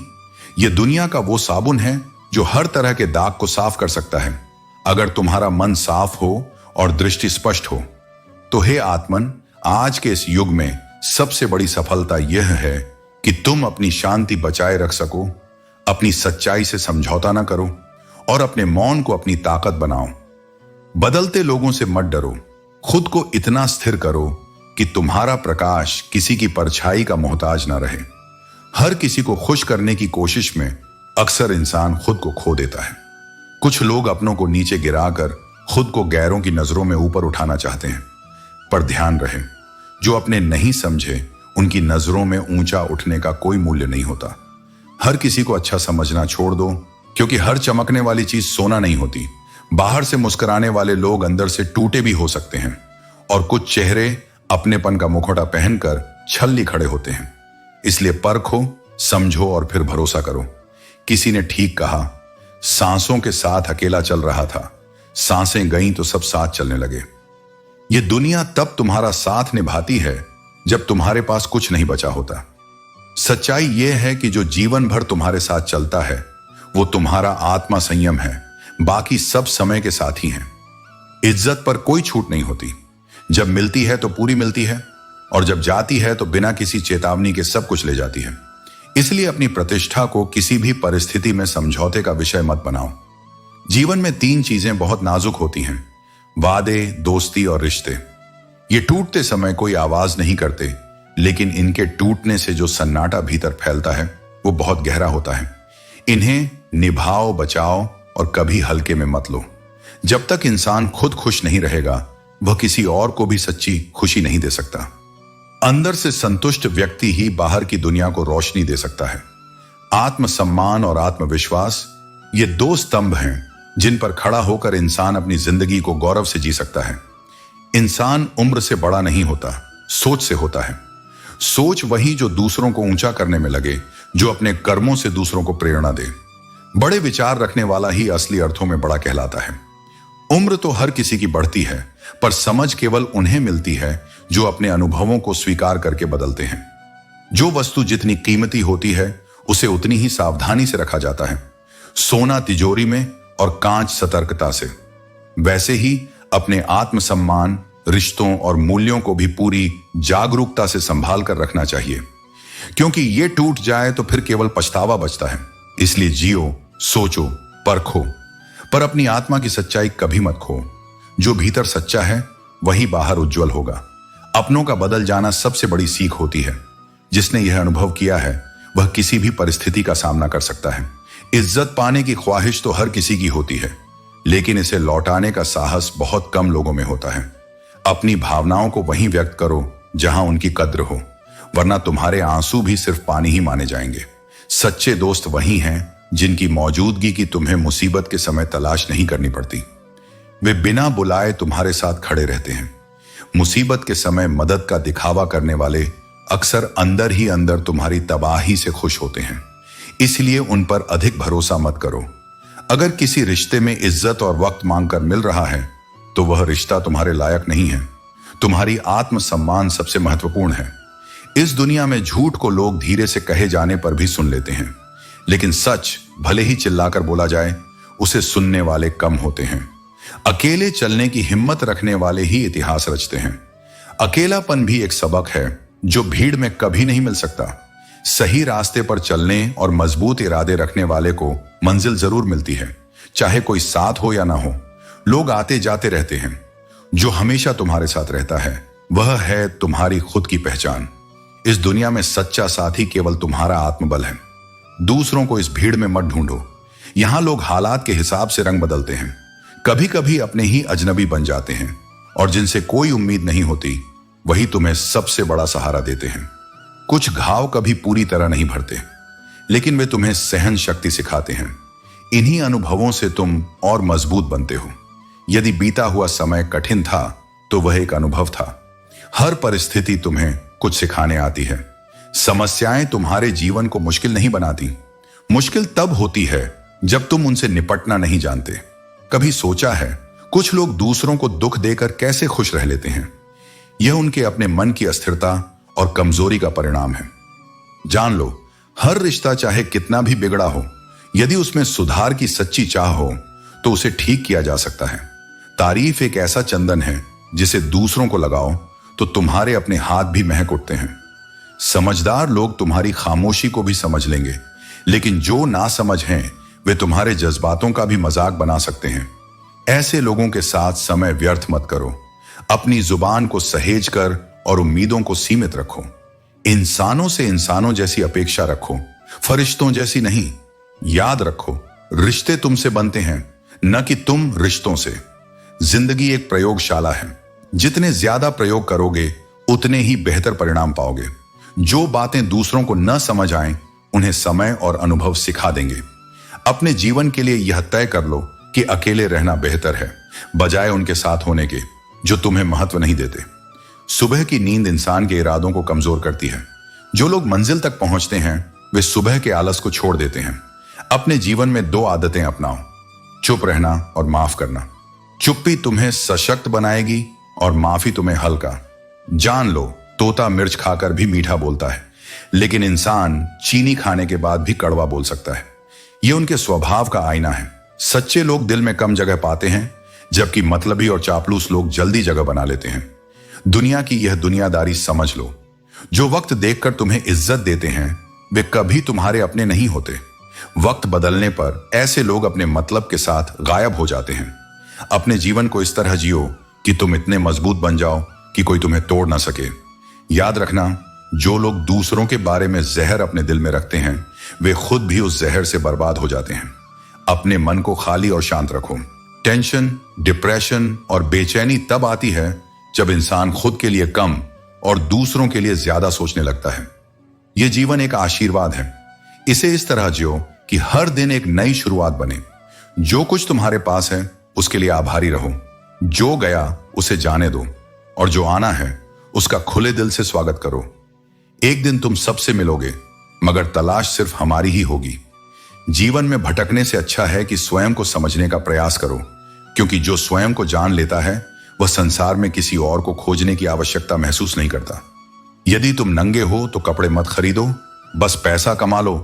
यह दुनिया का वो साबुन है जो हर तरह के दाग को साफ कर सकता है, अगर तुम्हारा मन साफ हो और दृष्टि स्पष्ट हो। तो हे आत्मन, आज के इस युग में सबसे बड़ी सफलता यह है कि तुम अपनी शांति बचाए रख सको, अपनी सच्चाई से समझौता ना करो और अपने मौन को अपनी ताकत बनाओ। बदलते लोगों से मत डरो, खुद को इतना स्थिर करो कि तुम्हारा प्रकाश किसी की परछाई का मोहताज ना रहे। हर किसी को खुश करने की कोशिश में अक्सर इंसान खुद को खो देता है। कुछ लोग अपनों को नीचे गिराकर खुद को गैरों की नजरों में ऊपर उठाना चाहते हैं, पर ध्यान रहे, जो अपने नहीं समझे उनकी नजरों में ऊंचा उठने का कोई मूल्य नहीं होता। हर किसी को अच्छा समझना छोड़ दो, क्योंकि हर चमकने वाली चीज सोना नहीं होती। बाहर से मुस्कुराने वाले लोग अंदर से टूटे भी हो सकते हैं, और कुछ चेहरे अपनेपन का मुखौटा पहनकर छल्ली खड़े होते हैं। इसलिए परखो, समझो और फिर भरोसा करो। किसी ने ठीक कहा, सांसों के साथ अकेला चल रहा था, सांसें गईं तो सब साथ चलने लगे। यह दुनिया तब तुम्हारा साथ निभाती है जब तुम्हारे पास कुछ नहीं बचा होता। सच्चाई यह है कि जो जीवन भर तुम्हारे साथ चलता है वो तुम्हारा आत्मा संयम है, बाकी सब समय के साथ ही हैं। इज्जत पर कोई छूट नहीं होती। जब मिलती है तो पूरी मिलती है, और जब जाती है तो बिना किसी चेतावनी के सब कुछ ले जाती है। इसलिए अपनी प्रतिष्ठा को किसी भी परिस्थिति में समझौते का विषय मत बनाओ। जीवन में 3 चीजें बहुत नाजुक होती हैं: वादे, दोस्ती और रिश्ते। ये टूटते समय कोई आवाज नहीं करते, लेकिन इनके टूटने से जो सन्नाटा भीतर फैलता है वो बहुत गहरा होता है। इन्हें निभाओ, बचाओ और कभी हल्के में मत लो। जब तक इंसान खुद खुश नहीं रहेगा, वह किसी और को भी सच्ची खुशी नहीं दे सकता। अंदर से संतुष्ट व्यक्ति ही बाहर की दुनिया को रोशनी दे सकता है। आत्मसम्मान और आत्मविश्वास ये 2 स्तंभ हैं जिन पर खड़ा होकर इंसान अपनी जिंदगी को गौरव से जी सकता है। इंसान उम्र से बड़ा नहीं होता, सोच से होता है। सोच वही जो दूसरों को ऊंचा करने में लगे, जो अपने कर्मों से दूसरों को प्रेरणा दे। बड़े विचार रखने वाला ही असली अर्थों में बड़ा कहलाता है। उम्र तो हर किसी की बढ़ती है, पर समझ केवल उन्हें मिलती है जो अपने अनुभवों को स्वीकार करके बदलते हैं। जो वस्तु जितनी कीमती होती है उसे उतनी ही सावधानी से रखा जाता है। सोना तिजोरी में और कांच सतर्कता से। वैसे ही अपने आत्मसम्मान, रिश्तों और मूल्यों को भी पूरी जागरूकता से संभाल कर रखना चाहिए, क्योंकि ये टूट जाए तो फिर केवल पछतावा बचता है। इसलिए जियो, सोचो, परखो, पर अपनी आत्मा की सच्चाई कभी मत खो। जो भीतर सच्चा है वही बाहर उज्जवल होगा। अपनों का बदल जाना सबसे बड़ी सीख होती है। जिसने यह अनुभव किया है वह किसी भी परिस्थिति का सामना कर सकता है। इज्जत पाने की ख्वाहिश तो हर किसी की होती है, लेकिन इसे लौटाने का साहस बहुत कम लोगों में होता है। अपनी भावनाओं को वहीं व्यक्त करो जहां उनकी कद्र हो, वरना तुम्हारे आंसू भी सिर्फ पानी ही माने जाएंगे। सच्चे दोस्त वही हैं जिनकी मौजूदगी की तुम्हें मुसीबत के समय तलाश नहीं करनी पड़ती। वे बिना बुलाए तुम्हारे साथ खड़े रहते हैं। मुसीबत के समय मदद का दिखावा करने वाले अक्सर अंदर ही अंदर तुम्हारी तबाही से खुश होते हैं। इसलिए उन पर अधिक भरोसा मत करो। अगर किसी रिश्ते में इज्जत और वक्त मांगकर मिल रहा है तो वह रिश्ता तुम्हारे लायक नहीं है। तुम्हारी आत्मसम्मान सबसे महत्वपूर्ण है। इस दुनिया में झूठ को लोग धीरे से कहे जाने पर भी सुन लेते हैं, लेकिन सच भले ही चिल्लाकर बोला जाए उसे सुनने वाले कम होते हैं। अकेले चलने की हिम्मत रखने वाले ही इतिहास रचते हैं। अकेलापन भी एक सबक है जो भीड़ में कभी नहीं मिल सकता। सही रास्ते पर चलने और मजबूत इरादे रखने वाले को मंजिल जरूर मिलती है, चाहे कोई साथ हो या ना हो। लोग आते जाते रहते हैं, जो हमेशा तुम्हारे साथ रहता है वह है तुम्हारी खुद की पहचान। इस दुनिया में सच्चा साथी केवल तुम्हारा आत्मबल है। दूसरों को इस भीड़ में मत ढूंढो। यहां लोग हालात के हिसाब से रंग बदलते हैं। कभी कभी अपने ही अजनबी बन जाते हैं, और जिनसे कोई उम्मीद नहीं होती वही तुम्हें सबसे बड़ा सहारा देते हैं। कुछ घाव कभी पूरी तरह नहीं भरते, लेकिन वे तुम्हें सहन शक्ति सिखाते हैं। इन्हीं अनुभवों से तुम और मजबूत बनते हो। यदि बीता हुआ समय कठिन था तो वह एक अनुभव था। हर परिस्थिति तुम्हें कुछ सिखाने आती है। समस्याएं तुम्हारे जीवन को मुश्किल नहीं बनाती। मुश्किल तब होती है जब तुम उनसे निपटना नहीं जानते। कभी सोचा है कुछ लोग दूसरों को दुख देकर कैसे खुश रह लेते हैं? यह उनके अपने मन की अस्थिरता और कमजोरी का परिणाम है। जान लो, हर रिश्ता चाहे कितना भी बिगड़ा हो, यदि उसमें सुधार की सच्ची चाह हो तो उसे ठीक किया जा सकता है। तारीफ एक ऐसा चंदन है जिसे दूसरों को लगाओ तो तुम्हारे अपने हाथ भी महक उठते हैं। समझदार लोग तुम्हारी खामोशी को भी समझ लेंगे, लेकिन जो ना समझ हैं वे तुम्हारे जज्बातों का भी मजाक बना सकते हैं। ऐसे लोगों के साथ समय व्यर्थ मत करो। अपनी जुबान को सहेज कर और उम्मीदों को सीमित रखो। इंसानों से इंसानों जैसी अपेक्षा रखो, फरिश्तों जैसी नहीं। याद रखो, रिश्ते तुमसे बनते हैं, न कि तुम रिश्तों से। जिंदगी एक प्रयोगशाला है। जितने ज्यादा प्रयोग करोगे उतने ही बेहतर परिणाम पाओगे। जो बातें दूसरों को न समझ आए उन्हें समय और अनुभव सिखा देंगे। अपने जीवन के लिए यह तय कर लो कि अकेले रहना बेहतर है, बजाय उनके साथ होने के जो तुम्हें महत्व नहीं देते। सुबह की नींद इंसान के इरादों को कमजोर करती है। जो लोग मंजिल तक पहुंचते हैं वे सुबह के आलस को छोड़ देते हैं। अपने जीवन में 2 आदतें अपनाओ, चुप रहना और माफ करना। चुप्पी तुम्हें सशक्त बनाएगी और माफी तुम्हें हल्का। जान लो, तोता मिर्च खाकर भी मीठा बोलता है, लेकिन इंसान चीनी खाने के बाद भी कड़वा बोल सकता है। यह उनके स्वभाव का आईना है। सच्चे लोग दिल में कम जगह पाते हैं, जबकि मतलबी और चापलूस लोग जल्दी जगह बना लेते हैं। दुनिया की यह दुनियादारी समझ लो। जो वक्त देखकर तुम्हें इज्जत देते हैं वे कभी तुम्हारे अपने नहीं होते। वक्त बदलने पर ऐसे लोग अपने मतलब के साथ गायब हो जाते हैं। अपने जीवन को इस तरह जियो कि तुम इतने मजबूत बन जाओ कि कोई तुम्हें तोड़ ना सके। याद रखना, जो लोग दूसरों के बारे में जहर अपने दिल में रखते हैं वे खुद भी उस जहर से बर्बाद हो जाते हैं। अपने मन को खाली और शांत रखो। टेंशन, डिप्रेशन और बेचैनी तब आती है जब इंसान खुद के लिए कम और दूसरों के लिए ज्यादा सोचने लगता है। यह जीवन एक आशीर्वाद है। इसे इस तरह जियो कि हर दिन एक नई शुरुआत बने। जो कुछ तुम्हारे पास है उसके लिए आभारी रहो। जो गया उसे जाने दो और जो आना है उसका खुले दिल से स्वागत करो। एक दिन तुम सबसे मिलोगे, मगर तलाश सिर्फ हमारी ही होगी। जीवन में भटकने से अच्छा है कि स्वयं को समझने का प्रयास करो, क्योंकि जो स्वयं को जान लेता है वह संसार में किसी और को खोजने की आवश्यकता महसूस नहीं करता। यदि तुम नंगे हो तो कपड़े मत खरीदो, बस पैसा कमा लो।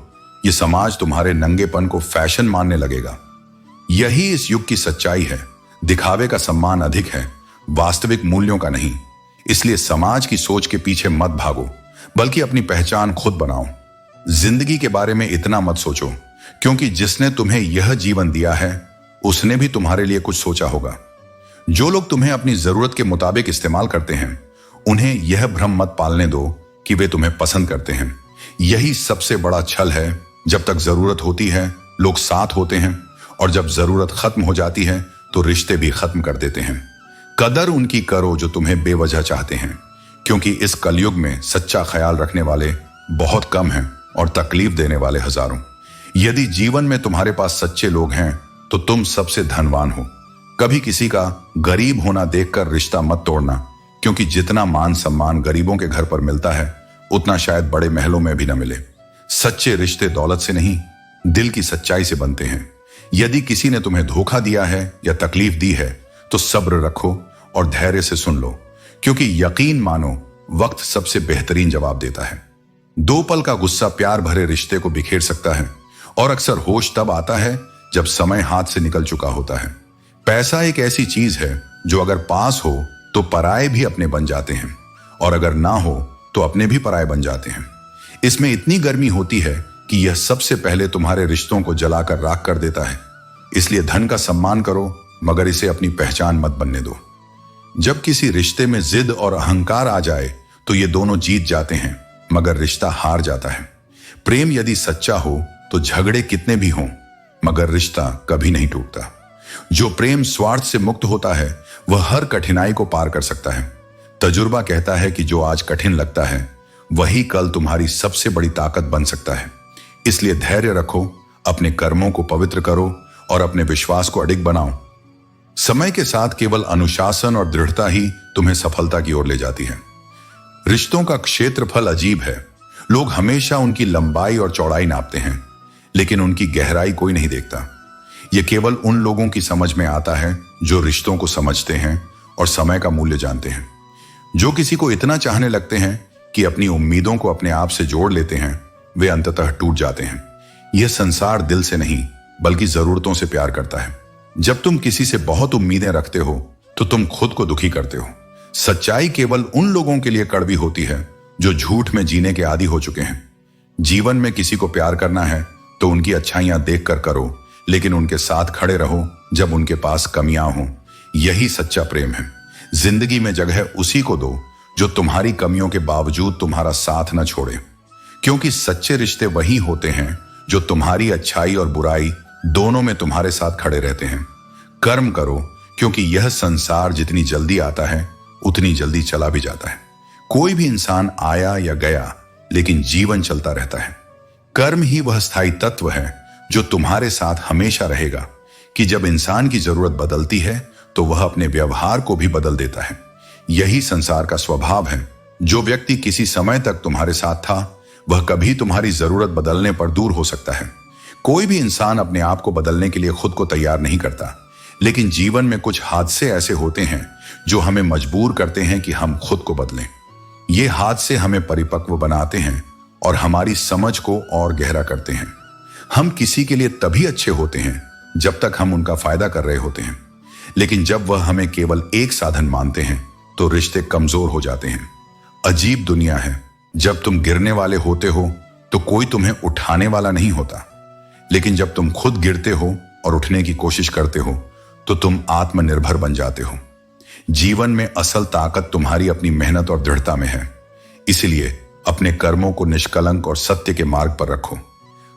यह समाज तुम्हारे नंगेपन को फैशन मानने लगेगा। यही इस युग की सच्चाई है। दिखावे का सम्मान अधिक है, वास्तविक मूल्यों का नहीं। इसलिए समाज की सोच के पीछे मत भागो, बल्कि अपनी पहचान खुद बनाओ। जिंदगी के बारे में इतना मत सोचो, क्योंकि जिसने तुम्हें यह जीवन दिया है उसने भी तुम्हारे लिए कुछ सोचा होगा। जो लोग तुम्हें अपनी जरूरत के मुताबिक इस्तेमाल करते हैं उन्हें यह भ्रम मत पालने दो कि वे तुम्हें पसंद करते हैं। यही सबसे बड़ा छल है। जब तक जरूरत होती है लोग साथ होते हैं, और जब जरूरत खत्म हो जाती है तो रिश्ते भी खत्म कर देते हैं। कदर उनकी करो जो तुम्हें बेवजह चाहते हैं, क्योंकि इस कलयुग में सच्चा ख्याल रखने वाले बहुत कम हैं और तकलीफ देने वाले हजारों। यदि जीवन में तुम्हारे पास सच्चे लोग हैं तो तुम सबसे धनवान हो। कभी किसी का गरीब होना देखकर रिश्ता मत तोड़ना, क्योंकि जितना मान सम्मान गरीबों के घर पर मिलता है उतना शायद बड़े महलों में भी न मिले। सच्चे रिश्ते दौलत से नहीं, दिल की सच्चाई से बनते हैं। यदि किसी ने तुम्हें धोखा दिया है या तकलीफ दी है तो सब्र रखो और धैर्य से सुन लो, क्योंकि यकीन मानो वक्त सबसे बेहतरीन जवाब देता है। 2 पल का गुस्सा प्यार भरे रिश्ते को बिखेर सकता है, और अक्सर होश तब आता है जब समय हाथ से निकल चुका होता है। पैसा एक ऐसी चीज है जो अगर पास हो तो पराये भी अपने बन जाते हैं, और अगर ना हो तो अपने भी पराये बन जाते हैं। इसमें इतनी गर्मी होती है कि यह सबसे पहले तुम्हारे रिश्तों को जलाकर राख कर देता है। इसलिए धन का सम्मान करो, मगर इसे अपनी पहचान मत बनने दो। जब किसी रिश्ते में जिद और अहंकार आ जाए तो ये दोनों जीत जाते हैं, मगर रिश्ता हार जाता है। प्रेम यदि सच्चा हो तो झगड़े कितने भी हों, मगर रिश्ता कभी नहीं टूटता। जो प्रेम स्वार्थ से मुक्त होता है वह हर कठिनाई को पार कर सकता है। तजुर्बा कहता है कि जो आज कठिन लगता है वही कल तुम्हारी सबसे बड़ी ताकत बन सकता है। इसलिए धैर्य रखो, अपने कर्मों को पवित्र करो और अपने विश्वास को अडिग बनाओ। समय के साथ केवल अनुशासन और दृढ़ता ही तुम्हें सफलता की ओर ले जाती है। रिश्तों का क्षेत्रफल अजीब है। लोग हमेशा उनकी लंबाई और चौड़ाई नापते हैं, लेकिन उनकी गहराई कोई नहीं देखता। यह केवल उन लोगों की समझ में आता है जो रिश्तों को समझते हैं और समय का मूल्य जानते हैं। जो किसी को इतना चाहने लगते हैं कि अपनी उम्मीदों को अपने आप से जोड़ लेते हैं, वे अंततः टूट जाते हैं। यह संसार दिल से नहीं बल्कि जरूरतों से प्यार करता है। जब तुम किसी से बहुत उम्मीदें रखते हो तो तुम खुद को दुखी करते हो। सच्चाई केवल उन लोगों के लिए कड़वी होती है जो झूठ में जीने के आदी हो चुके हैं। जीवन में किसी को प्यार करना है तो उनकी अच्छाइयां देखकर करो, लेकिन उनके साथ खड़े रहो जब उनके पास कमियां हों। यही सच्चा प्रेम है। जिंदगी में जगह उसी को दो जो तुम्हारी कमियों के बावजूद तुम्हारा साथ न छोड़े, क्योंकि सच्चे रिश्ते वही होते हैं जो तुम्हारी अच्छाई और बुराई दोनों में तुम्हारे साथ खड़े रहते हैं। कर्म करो, क्योंकि यह संसार जितनी जल्दी आता है उतनी जल्दी चला भी जाता है। कोई भी इंसान आया या गया, लेकिन जीवन चलता रहता है। कर्म ही वह स्थायी तत्व है जो तुम्हारे साथ हमेशा रहेगा, कि जब इंसान की जरूरत बदलती है तो वह अपने व्यवहार को भी बदल देता है। यही संसार का स्वभाव है। जो व्यक्ति किसी समय तक तुम्हारे साथ था वह कभी तुम्हारी जरूरत बदलने पर दूर हो सकता है। कोई भी इंसान अपने आप को बदलने के लिए खुद को तैयार नहीं करता, लेकिन जीवन में कुछ हादसे ऐसे होते हैं जो हमें मजबूर करते हैं कि हम खुद को बदलें। ये हादसे हमें परिपक्व बनाते हैं और हमारी समझ को और गहरा करते हैं। हम किसी के लिए तभी अच्छे होते हैं जब तक हम उनका फायदा कर रहे होते हैं, लेकिन जब वह हमें केवल एक साधन मानते हैं तो रिश्ते कमजोर हो जाते हैं। अजीब दुनिया है, जब तुम गिरने वाले होते हो तो कोई तुम्हें उठाने वाला नहीं होता, लेकिन जब तुम खुद गिरते हो और उठने की कोशिश करते हो तो तुम आत्मनिर्भर बन जाते हो। जीवन में असल ताकत तुम्हारी अपनी मेहनत और दृढ़ता में है, इसलिए अपने कर्मों को निष्कलंक और सत्य के मार्ग पर रखो।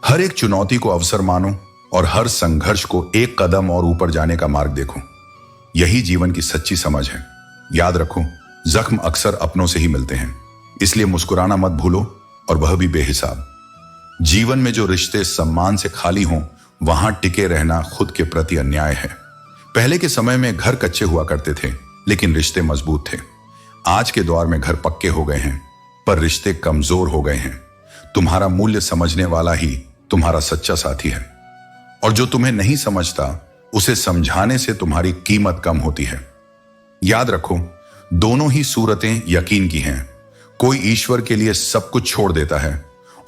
हर एक चुनौती को अवसर मानो और हर संघर्ष को एक कदम और ऊपर जाने का मार्ग देखो। यही जीवन की सच्ची समझ है। याद रखो, जख्म अक्सर अपनों से ही मिलते हैं, इसलिए मुस्कुराना मत भूलो, और वह भी बेहिसाब। जीवन में जो रिश्ते सम्मान से खाली हों, वहां टिके रहना खुद के प्रति अन्याय है। पहले के समय में घर कच्चे हुआ करते थे, लेकिन रिश्ते मजबूत थे। आज के दौर में घर पक्के हो गए हैं, पर रिश्ते कमजोर हो गए हैं। तुम्हारा मूल्य समझने वाला ही तुम्हारा सच्चा साथी है, और जो तुम्हें नहीं समझता उसे समझाने से तुम्हारी कीमत कम होती है। याद रखो, दोनों ही सूरतें यकीन की हैं। कोई ईश्वर के लिए सब कुछ छोड़ देता है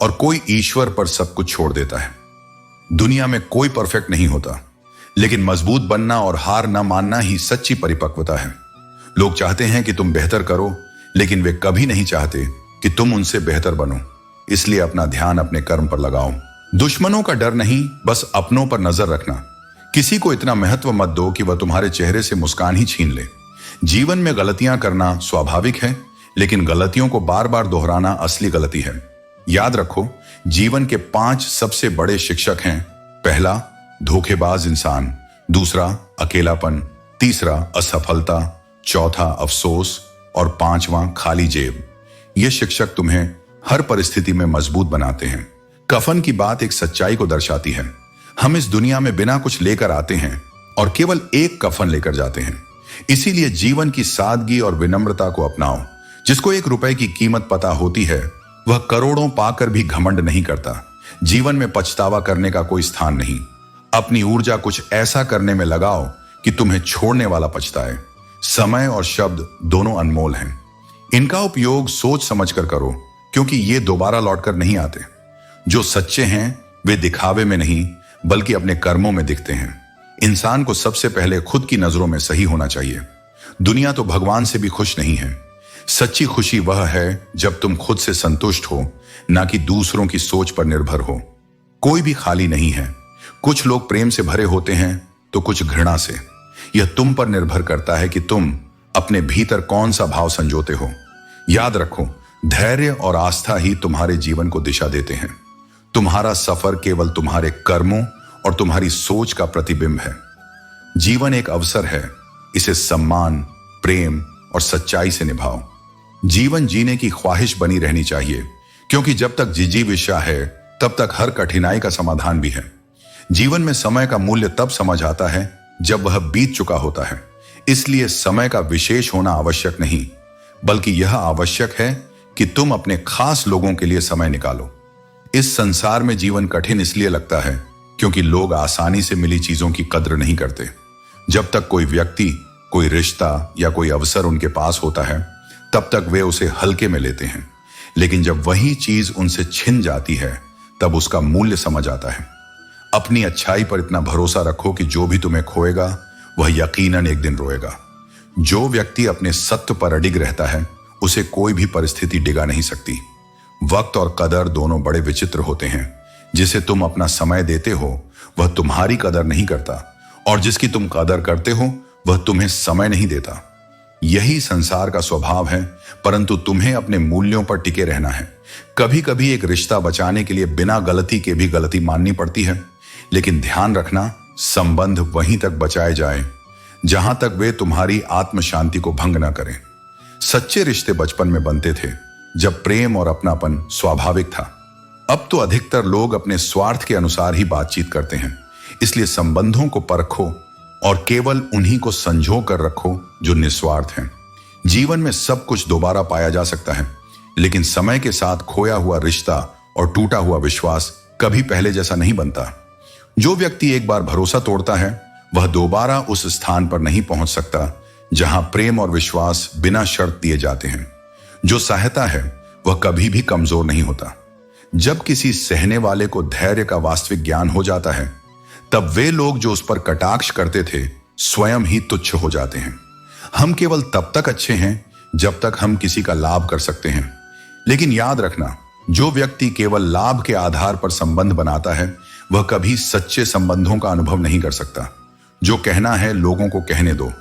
और कोई ईश्वर पर सब कुछ छोड़ देता है। दुनिया में कोई परफेक्ट नहीं होता, लेकिन मजबूत बनना और हार न मानना ही सच्ची परिपक्वता है। लोग चाहते हैं कि तुम बेहतर करो, लेकिन वे कभी नहीं चाहते कि तुम उनसे बेहतर बनो। इसलिए अपना ध्यान अपने कर्म पर लगाओ। दुश्मनों का डर नहीं, बस अपनों पर नजर रखना। किसी को इतना महत्व मत दो कि वह तुम्हारे चेहरे से मुस्कान ही छीन ले। जीवन में गलतियां करना स्वाभाविक है, लेकिन गलतियों को बार बार दोहराना असली गलती है। याद रखो, जीवन के 5 सबसे बड़े शिक्षक हैं। पहला, धोखेबाज इंसान। दूसरा, अकेलापन। तीसरा, असफलता। चौथा, अफसोस। और 5वां, खाली जेब। ये शिक्षक तुम्हें हर परिस्थिति में मजबूत बनाते हैं। कफन की बात एक सच्चाई को दर्शाती है। हम इस दुनिया में बिना कुछ लेकर आते हैं और केवल एक कफन लेकर जाते हैं। इसीलिए जीवन की सादगी और विनम्रता को अपनाओ। जिसको 1 रुपए की कीमत पता होती है, वह करोड़ों पाकर भी घमंड नहीं करता। जीवन में पछतावा करने का कोई स्थान नहीं। अपनी ऊर्जा कुछ ऐसा करने में लगाओ कि तुम्हें छोड़ने वाला पछताए। समय और शब्द दोनों अनमोल हैं। इनका उपयोग सोच समझकर करो, क्योंकि ये दोबारा लौटकर नहीं आते। जो सच्चे हैं वे दिखावे में नहीं, बल्कि अपने कर्मों में दिखते हैं। इंसान को सबसे पहले खुद की नजरों में सही होना चाहिए। दुनिया तो भगवान से भी खुश नहीं है। सच्ची खुशी वह है जब तुम खुद से संतुष्ट हो, ना कि दूसरों की सोच पर निर्भर हो। कोई भी खाली नहीं है। कुछ लोग प्रेम से भरे होते हैं तो कुछ घृणा से। यह तुम पर निर्भर करता है कि तुम अपने भीतर कौन सा भाव संजोते हो। याद रखो, धैर्य और आस्था ही तुम्हारे जीवन को दिशा देते हैं। तुम्हारा सफर केवल तुम्हारे कर्मों और तुम्हारी सोच का प्रतिबिंब है। जीवन एक अवसर है, इसे सम्मान, प्रेम और सच्चाई से निभाओ। जीवन जीने की ख्वाहिश बनी रहनी चाहिए, क्योंकि जब तक जिजीविषा है तब तक हर कठिनाई का समाधान भी है। जीवन में समय का मूल्य तब समझ आता है जब वह बीत चुका होता है। इसलिए समय का विशेष होना आवश्यक नहीं, बल्कि यह आवश्यक है कि तुम अपने खास लोगों के लिए समय निकालो। इस संसार में जीवन कठिन इसलिए लगता है क्योंकि लोग आसानी से मिली चीजों की कद्र नहीं करते। जब तक कोई व्यक्ति, कोई रिश्ता या कोई अवसर उनके पास होता है, तब तक वे उसे हल्के में लेते हैं। लेकिन जब वही चीज उनसे छिन जाती है, तब उसका मूल्य समझ आता है। अपनी अच्छाई पर इतना भरोसा रखो कि जो भी तुम्हें खोएगा वह यकीनन एक दिन रोएगा। जो व्यक्ति अपने सत्य पर अडिग रहता है, उसे कोई भी परिस्थिति डिगा नहीं सकती। वक्त और कदर दोनों बड़े विचित्र होते हैं। जिसे तुम अपना समय देते हो वह तुम्हारी कदर नहीं करता, और जिसकी तुम कदर करते हो वह तुम्हें समय नहीं देता। यही संसार का स्वभाव है, परंतु तुम्हें अपने मूल्यों पर टिके रहना है। कभी कभी एक रिश्ता बचाने के लिए बिना गलती के भी गलती माननी पड़ती है, लेकिन ध्यान रखना, संबंध वहीं तक बचाए जाए जहां तक वे तुम्हारी आत्म शांति को भंग न करें। सच्चे रिश्ते बचपन में बनते थे, जब प्रेम और अपनापन स्वाभाविक था। अब तो अधिकतर लोग अपने स्वार्थ के अनुसार ही बातचीत करते हैं। इसलिए संबंधों को परखो और केवल उन्हीं को संजो कर रखो जो निस्वार्थ हैं। जीवन में सब कुछ दोबारा पाया जा सकता है, लेकिन समय के साथ खोया हुआ रिश्ता और टूटा हुआ विश्वास कभी पहले जैसा नहीं बनता। जो व्यक्ति एक बार भरोसा तोड़ता है, वह दोबारा उस स्थान पर नहीं पहुंच सकता जहां प्रेम और विश्वास बिना शर्त दिए जाते हैं। जो सहता है वह कभी भी कमजोर नहीं होता। जब किसी सहने वाले को धैर्य का वास्तविक ज्ञान हो जाता है, तब वे लोग जो उस पर कटाक्ष करते थे स्वयं ही तुच्छ हो जाते हैं। हम केवल तब तक अच्छे हैं जब तक हम किसी का लाभ कर सकते हैं, लेकिन याद रखना, जो व्यक्ति केवल लाभ के आधार पर संबंध बनाता है वह कभी सच्चे संबंधों का अनुभव नहीं कर सकता। जो कहना है लोगों को कहने दो,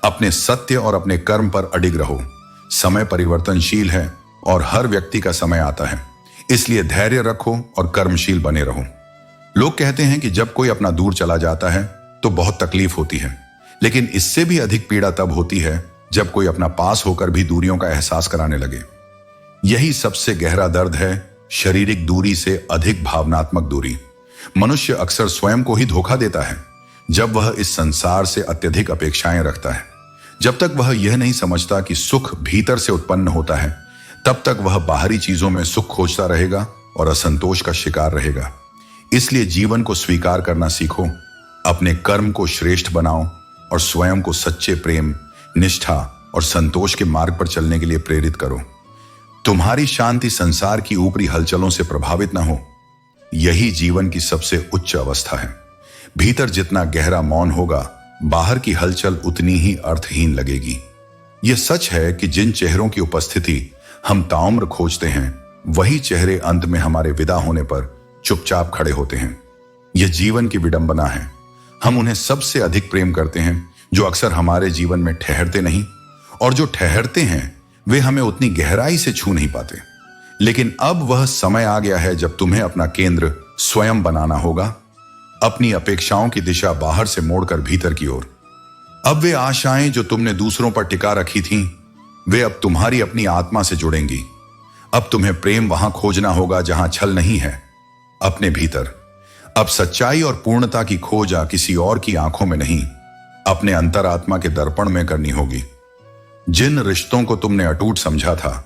अपने सत्य और अपने कर्म पर अडिग रहो। समय परिवर्तनशील है और हर व्यक्ति का समय आता है, इसलिए धैर्य रखो और कर्मशील बने रहो। लोग कहते हैं कि जब कोई अपना दूर चला जाता है तो बहुत तकलीफ होती है, लेकिन इससे भी अधिक पीड़ा तब होती है जब कोई अपना पास होकर भी दूरियों का एहसास कराने लगे। यही सबसे गहरा दर्द है, शारीरिक दूरी से अधिक भावनात्मक दूरी। मनुष्य अक्सर स्वयं को ही धोखा देता है जब वह इस संसार से अत्यधिक अपेक्षाएं रखता है। जब तक वह यह नहीं समझता कि सुख भीतर से उत्पन्न होता है, तब तक वह बाहरी चीजों में सुख खोजता रहेगा और असंतोष का शिकार रहेगा। इसलिए जीवन को स्वीकार करना सीखो, अपने कर्म को श्रेष्ठ बनाओ और स्वयं को सच्चे प्रेम, निष्ठा और संतोष के मार्ग पर चलने के लिए प्रेरित करो। तुम्हारी शांति संसार की ऊपरी हलचलों से प्रभावित न हो, यही जीवन की सबसे उच्च अवस्था है। भीतर जितना गहरा मौन होगा, बाहर की हलचल उतनी ही अर्थहीन लगेगी। यह सच है कि जिन चेहरों की उपस्थिति हम ताउम्र खोजते हैं, वही चेहरे अंत में हमारे विदा होने पर चुपचाप खड़े होते हैं। यह जीवन की विडंबना है। हम उन्हें सबसे अधिक प्रेम करते हैं जो अक्सर हमारे जीवन में ठहरते नहीं, और जो ठहरते हैं वे हमें उतनी गहराई से छू नहीं पाते। लेकिन अब वह समय आ गया है जब तुम्हें अपना केंद्र स्वयं बनाना होगा, अपनी अपेक्षाओं की दिशा बाहर से मोड़कर भीतर की ओर। अब वे आशाएं जो तुमने दूसरों पर टिका रखी थीं, वे अब तुम्हारी अपनी आत्मा से जुड़ेंगी। अब तुम्हें प्रेम वहां खोजना होगा जहां छल नहीं है, अपने भीतर। अब सच्चाई और पूर्णता की खोज किसी और की आंखों में नहीं, अपने अंतरात्मा के दर्पण में करनी होगी। जिन रिश्तों को तुमने अटूट समझा था,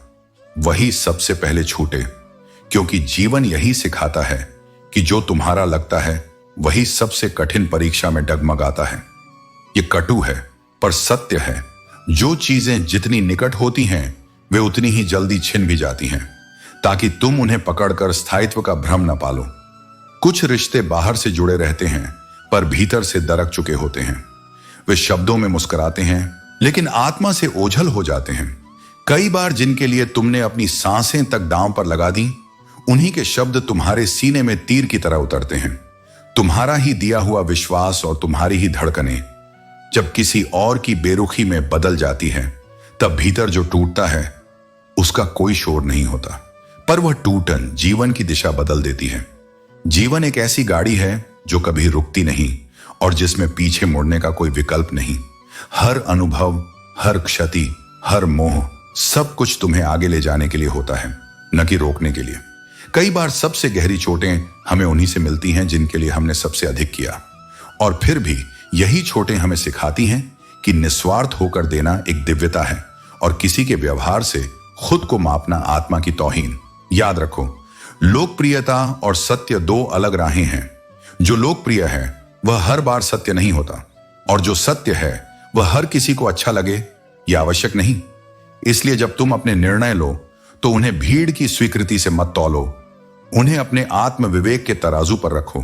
वही सबसे पहले छूटे, क्योंकि जीवन यही सिखाता है कि जो तुम्हारा लगता है वही सबसे कठिन परीक्षा में डगमगाता है। ये कटु है पर सत्य है। जो चीजें जितनी निकट होती हैं वे उतनी ही जल्दी छिन भी जाती हैं, ताकि तुम उन्हें पकड़कर स्थायित्व का भ्रम न पालो। कुछ रिश्ते बाहर से जुड़े रहते हैं पर भीतर से दरक चुके होते हैं। वे शब्दों में मुस्कुराते हैं लेकिन आत्मा से ओझल हो जाते हैं। कई बार जिनके लिए तुमने अपनी सांसें तक दांव पर लगा दी, उन्हीं के शब्द तुम्हारे सीने में तीर की तरह उतरते हैं। तुम्हारा ही दिया हुआ विश्वास और तुम्हारी ही धड़कनें जब किसी और की बेरुखी में बदल जाती है, तब भीतर जो टूटता है उसका कोई शोर नहीं होता, पर वह टूटन जीवन की दिशा बदल देती है। जीवन एक ऐसी गाड़ी है जो कभी रुकती नहीं और जिसमें पीछे मुड़ने का कोई विकल्प नहीं। हर अनुभव, हर क्षति, हर मोह, सब कुछ तुम्हें आगे ले जाने के लिए होता है, न कि रोकने के लिए। कई बार सबसे गहरी चोटें हमें उन्हीं से मिलती हैं जिनके लिए हमने सबसे अधिक किया, और फिर भी यही चोटें हमें सिखाती हैं कि निस्वार्थ होकर देना एक दिव्यता है और किसी के व्यवहार से खुद को मापना आत्मा की तौहीन। याद रखो, लोकप्रियता और सत्य दो अलग राहें हैं। जो लोकप्रिय है वह हर बार सत्य नहीं होता, और जो सत्य है वह हर किसी को अच्छा लगे यह आवश्यक नहीं। इसलिए जब तुम अपने निर्णय लो तो उन्हें भीड़ की स्वीकृति से मत तौलो, उन्हें अपने आत्म विवेक के तराजू पर रखो,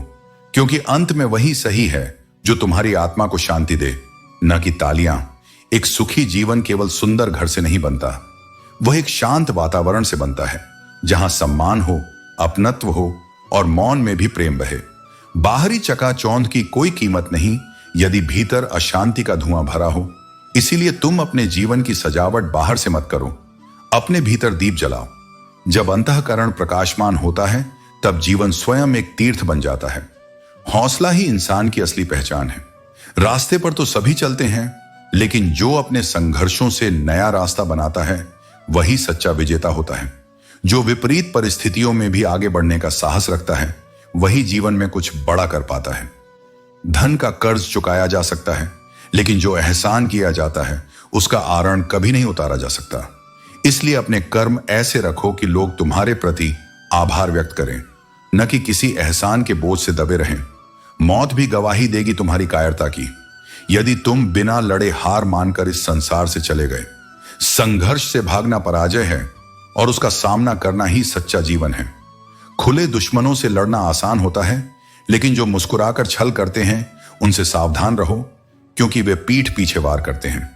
क्योंकि अंत में वही सही है जो तुम्हारी आत्मा को शांति दे, न कि तालियां। एक सुखी जीवन केवल सुंदर घर से नहीं बनता, वह एक शांत वातावरण से बनता है जहां सम्मान हो, अपनत्व हो और मौन में भी प्रेम बहे। बाहरी चकाचौंध की कोई कीमत नहीं यदि भीतर अशांति का धुआं भरा हो। इसीलिए तुम अपने जीवन की सजावट बाहर से मत करो, अपने भीतर दीप जलाओ। जब अंतःकरण प्रकाशमान होता है तब जीवन स्वयं एक तीर्थ बन जाता है। हौसला ही इंसान की असली पहचान है। रास्ते पर तो सभी चलते हैं, लेकिन जो अपने संघर्षों से नया रास्ता बनाता है वही सच्चा विजेता होता है। जो विपरीत परिस्थितियों में भी आगे बढ़ने का साहस रखता है वही जीवन में कुछ बड़ा कर पाता है। धन का कर्ज चुकाया जा सकता है, लेकिन जो एहसान किया जाता है उसका आरण कभी नहीं उतारा जा सकता। इसलिए अपने कर्म ऐसे रखो कि लोग तुम्हारे प्रति आभार व्यक्त करें, न कि किसी एहसान के बोझ से दबे रहें। मौत भी गवाही देगी तुम्हारी कायरता की, यदि तुम बिना लड़े हार मानकर इस संसार से चले गए। संघर्ष से भागना पराजय है और उसका सामना करना ही सच्चा जीवन है। खुले दुश्मनों से लड़ना आसान होता है, लेकिन जो मुस्कुराकर छल करते हैं उनसे सावधान रहो, क्योंकि वे पीठ पीछे वार करते हैं।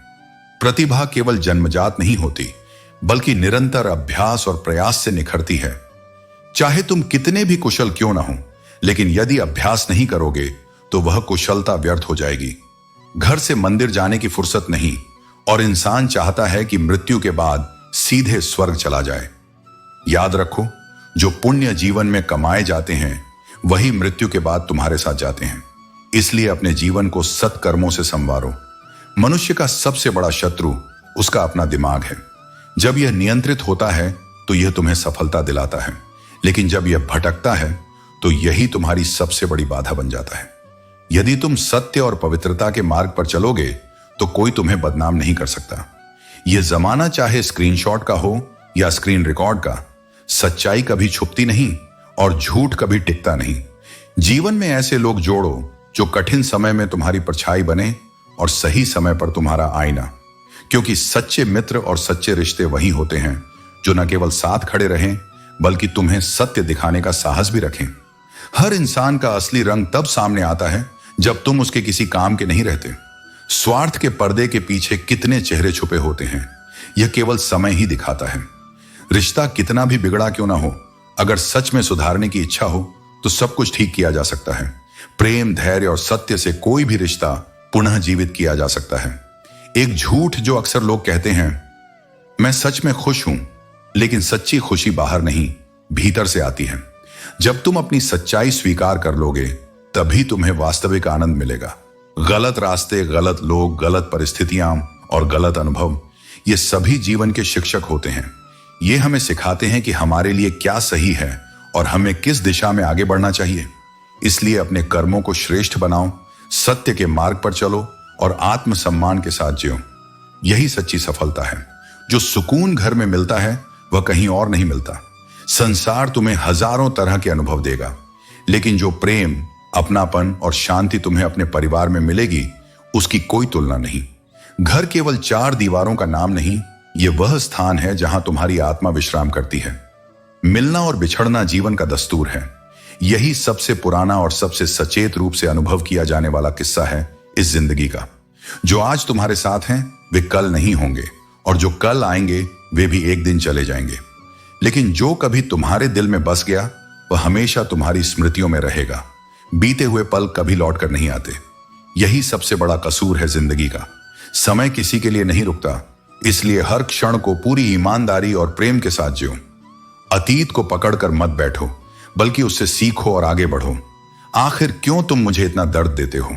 प्रतिभा केवल जन्मजात नहीं होती, बल्कि निरंतर अभ्यास और प्रयास से निखरती है। चाहे तुम कितने भी कुशल क्यों ना हो, लेकिन यदि अभ्यास नहीं करोगे तो वह कुशलता व्यर्थ हो जाएगी। घर से मंदिर जाने की फुर्सत नहीं, और इंसान चाहता है कि मृत्यु के बाद सीधे स्वर्ग चला जाए। याद रखो, जो पुण्य जीवन में कमाए जाते हैं वही मृत्यु के बाद तुम्हारे साथ जाते हैं। इसलिए अपने जीवन को सत्कर्मों से संवारो। मनुष्य का सबसे बड़ा शत्रु उसका अपना दिमाग है। जब यह नियंत्रित होता है तो यह तुम्हें सफलता दिलाता है, लेकिन जब यह भटकता है तो यही तुम्हारी सबसे बड़ी बाधा बन जाता है। यदि तुम सत्य और पवित्रता के मार्ग पर चलोगे तो कोई तुम्हें बदनाम नहीं कर सकता। यह जमाना चाहे स्क्रीनशॉट का हो या स्क्रीन रिकॉर्ड का, सच्चाई कभी छुपती नहीं और झूठ कभी टिकता नहीं। जीवन में ऐसे लोग जोड़ो जो कठिन समय में तुम्हारी परछाई बने और सही समय पर तुम्हारा आईना, क्योंकि सच्चे मित्र और सच्चे रिश्ते वही होते हैं जो न केवल साथ खड़े रहें बल्कि तुम्हें सत्य दिखाने का साहस भी रखें। हर इंसान का असली रंग तब सामने आता है जब तुम उसके किसी काम के नहीं रहते। स्वार्थ के पर्दे के पीछे कितने चेहरे छुपे होते हैं, यह केवल समय ही दिखाता है। रिश्ता कितना भी बिगड़ा क्यों ना हो, अगर सच में सुधारने की इच्छा हो तो सब कुछ ठीक किया जा सकता है। प्रेम, धैर्य और सत्य से कोई भी रिश्ता पुनः जीवित किया जा सकता है। एक झूठ जो अक्सर लोग कहते हैं, मैं सच में खुश हूं, लेकिन सच्ची खुशी बाहर नहीं, भीतर से आती है। जब तुम अपनी सच्चाई स्वीकार कर लोगे तभी तुम्हें वास्तविक आनंद मिलेगा। गलत रास्ते, गलत लोग, गलत परिस्थितियां और गलत अनुभव, ये सभी जीवन के शिक्षक होते हैं। ये हमें सिखाते हैं कि हमारे लिए क्या सही है और हमें किस दिशा में आगे बढ़ना चाहिए। इसलिए अपने कर्मों को श्रेष्ठ बनाओ, सत्य के मार्ग पर चलो और आत्मसम्मान के साथ जियो। यही सच्ची सफलता है। जो सुकून घर में मिलता है वह कहीं और नहीं मिलता। संसार तुम्हें हजारों तरह के अनुभव देगा, लेकिन जो प्रेम, अपनापन और शांति तुम्हें अपने परिवार में मिलेगी उसकी कोई तुलना नहीं। घर केवल चार दीवारों का नाम नहीं, ये वह स्थान है जहां तुम्हारी आत्मा विश्राम करती है। मिलना और बिछड़ना जीवन का दस्तूर है। यही सबसे पुराना और सबसे सचेत रूप से अनुभव किया जाने वाला किस्सा है इस जिंदगी का। जो आज तुम्हारे साथ हैं वे कल नहीं होंगे, और जो कल आएंगे वे भी एक दिन चले जाएंगे। लेकिन जो कभी तुम्हारे दिल में बस गया वह हमेशा तुम्हारी स्मृतियों में रहेगा। बीते हुए पल कभी लौट कर नहीं आते। यही सबसे बड़ा कसूर है जिंदगी का। समय किसी के लिए नहीं रुकता, इसलिए हर क्षण को पूरी ईमानदारी और प्रेम के साथ जियो। अतीत को पकड़कर मत बैठो, बल्कि उससे सीखो और आगे बढ़ो। आखिर क्यों तुम मुझे इतना दर्द देते हो?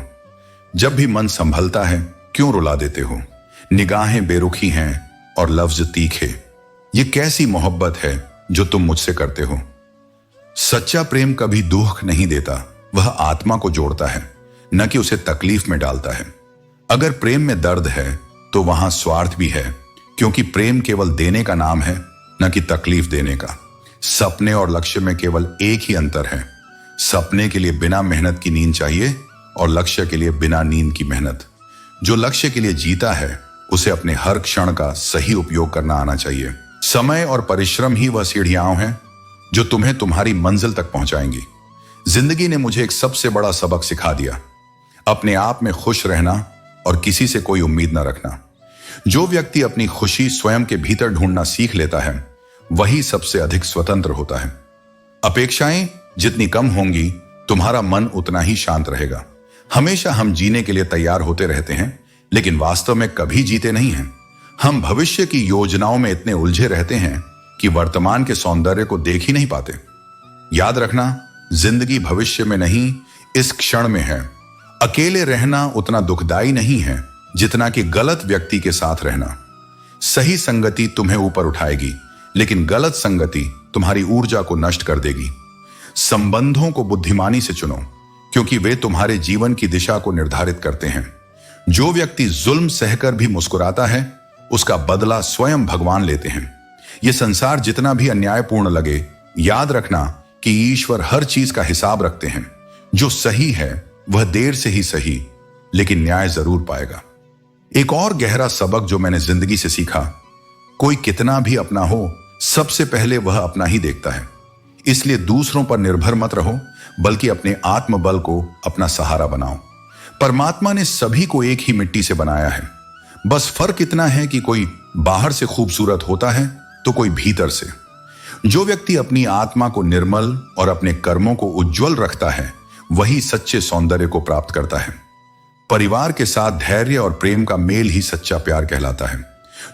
जब भी मन संभलता है क्यों रुला देते हो? निगाहें बेरुखी हैं और लफ्ज तीखे। ये कैसी मोहब्बत है जो तुम मुझसे करते हो? सच्चा प्रेम कभी दुख नहीं देता, वह आत्मा को जोड़ता है, न कि उसे तकलीफ में डालता है। अगर प्रेम में दर्द है तो वहां स्वार्थ भी है, क्योंकि प्रेम केवल देने का नाम है, न कि तकलीफ देने का। सपने और लक्ष्य में केवल एक ही अंतर है। सपने के लिए बिना मेहनत की नींद चाहिए और लक्ष्य के लिए बिना नींद की मेहनत। जो लक्ष्य के लिए जीता है उसे अपने हर क्षण का सही उपयोग करना आना चाहिए। समय और परिश्रम ही वह सीढ़ियां हैं जो तुम्हें तुम्हारी मंजिल तक पहुंचाएंगी। जिंदगी ने मुझे एक सबसे बड़ा सबक सिखा दिया, अपने आप में खुश रहना और किसी से कोई उम्मीद न रखना। जो व्यक्ति अपनी खुशी स्वयं के भीतर ढूंढना सीख लेता है वही सबसे अधिक स्वतंत्र होता है। अपेक्षाएं जितनी कम होंगी तुम्हारा मन उतना ही शांत रहेगा। हमेशा हम जीने के लिए तैयार होते रहते हैं, लेकिन वास्तव में कभी जीते नहीं हैं। हम भविष्य की योजनाओं में इतने उलझे रहते हैं कि वर्तमान के सौंदर्य को देख ही नहीं पाते। याद रखना, जिंदगी भविष्य में नहीं, इस क्षण में है। अकेले रहना उतना दुखदाई नहीं है जितना कि गलत व्यक्ति के साथ रहना। सही संगति तुम्हें ऊपर उठाएगी, लेकिन गलत संगति तुम्हारी ऊर्जा को नष्ट कर देगी। संबंधों को बुद्धिमानी से चुनो, क्योंकि वे तुम्हारे जीवन की दिशा को निर्धारित करते हैं। जो व्यक्ति जुल्म सहकर भी मुस्कुराता है उसका बदला स्वयं भगवान लेते हैं। यह संसार जितना भी अन्यायपूर्ण लगे, याद रखना कि ईश्वर हर चीज का हिसाब रखते हैं। जो सही है वह देर से ही सही, लेकिन न्याय जरूर पाएगा। एक और गहरा सबक जो मैंने जिंदगी से सीखा, कोई कितना भी अपना हो सबसे पहले वह अपना ही देखता है। इसलिए दूसरों पर निर्भर मत रहो, बल्कि अपने आत्मबल को अपना सहारा बनाओ। परमात्मा ने सभी को एक ही मिट्टी से बनाया है। बस फर्क इतना है कि कोई बाहर से खूबसूरत होता है तो कोई भीतर से। जो व्यक्ति अपनी आत्मा को निर्मल और अपने कर्मों को उज्जवल रखता है, वही सच्चे सौंदर्य को प्राप्त करता है। परिवार के साथ धैर्य और प्रेम का मेल ही सच्चा प्यार कहलाता है।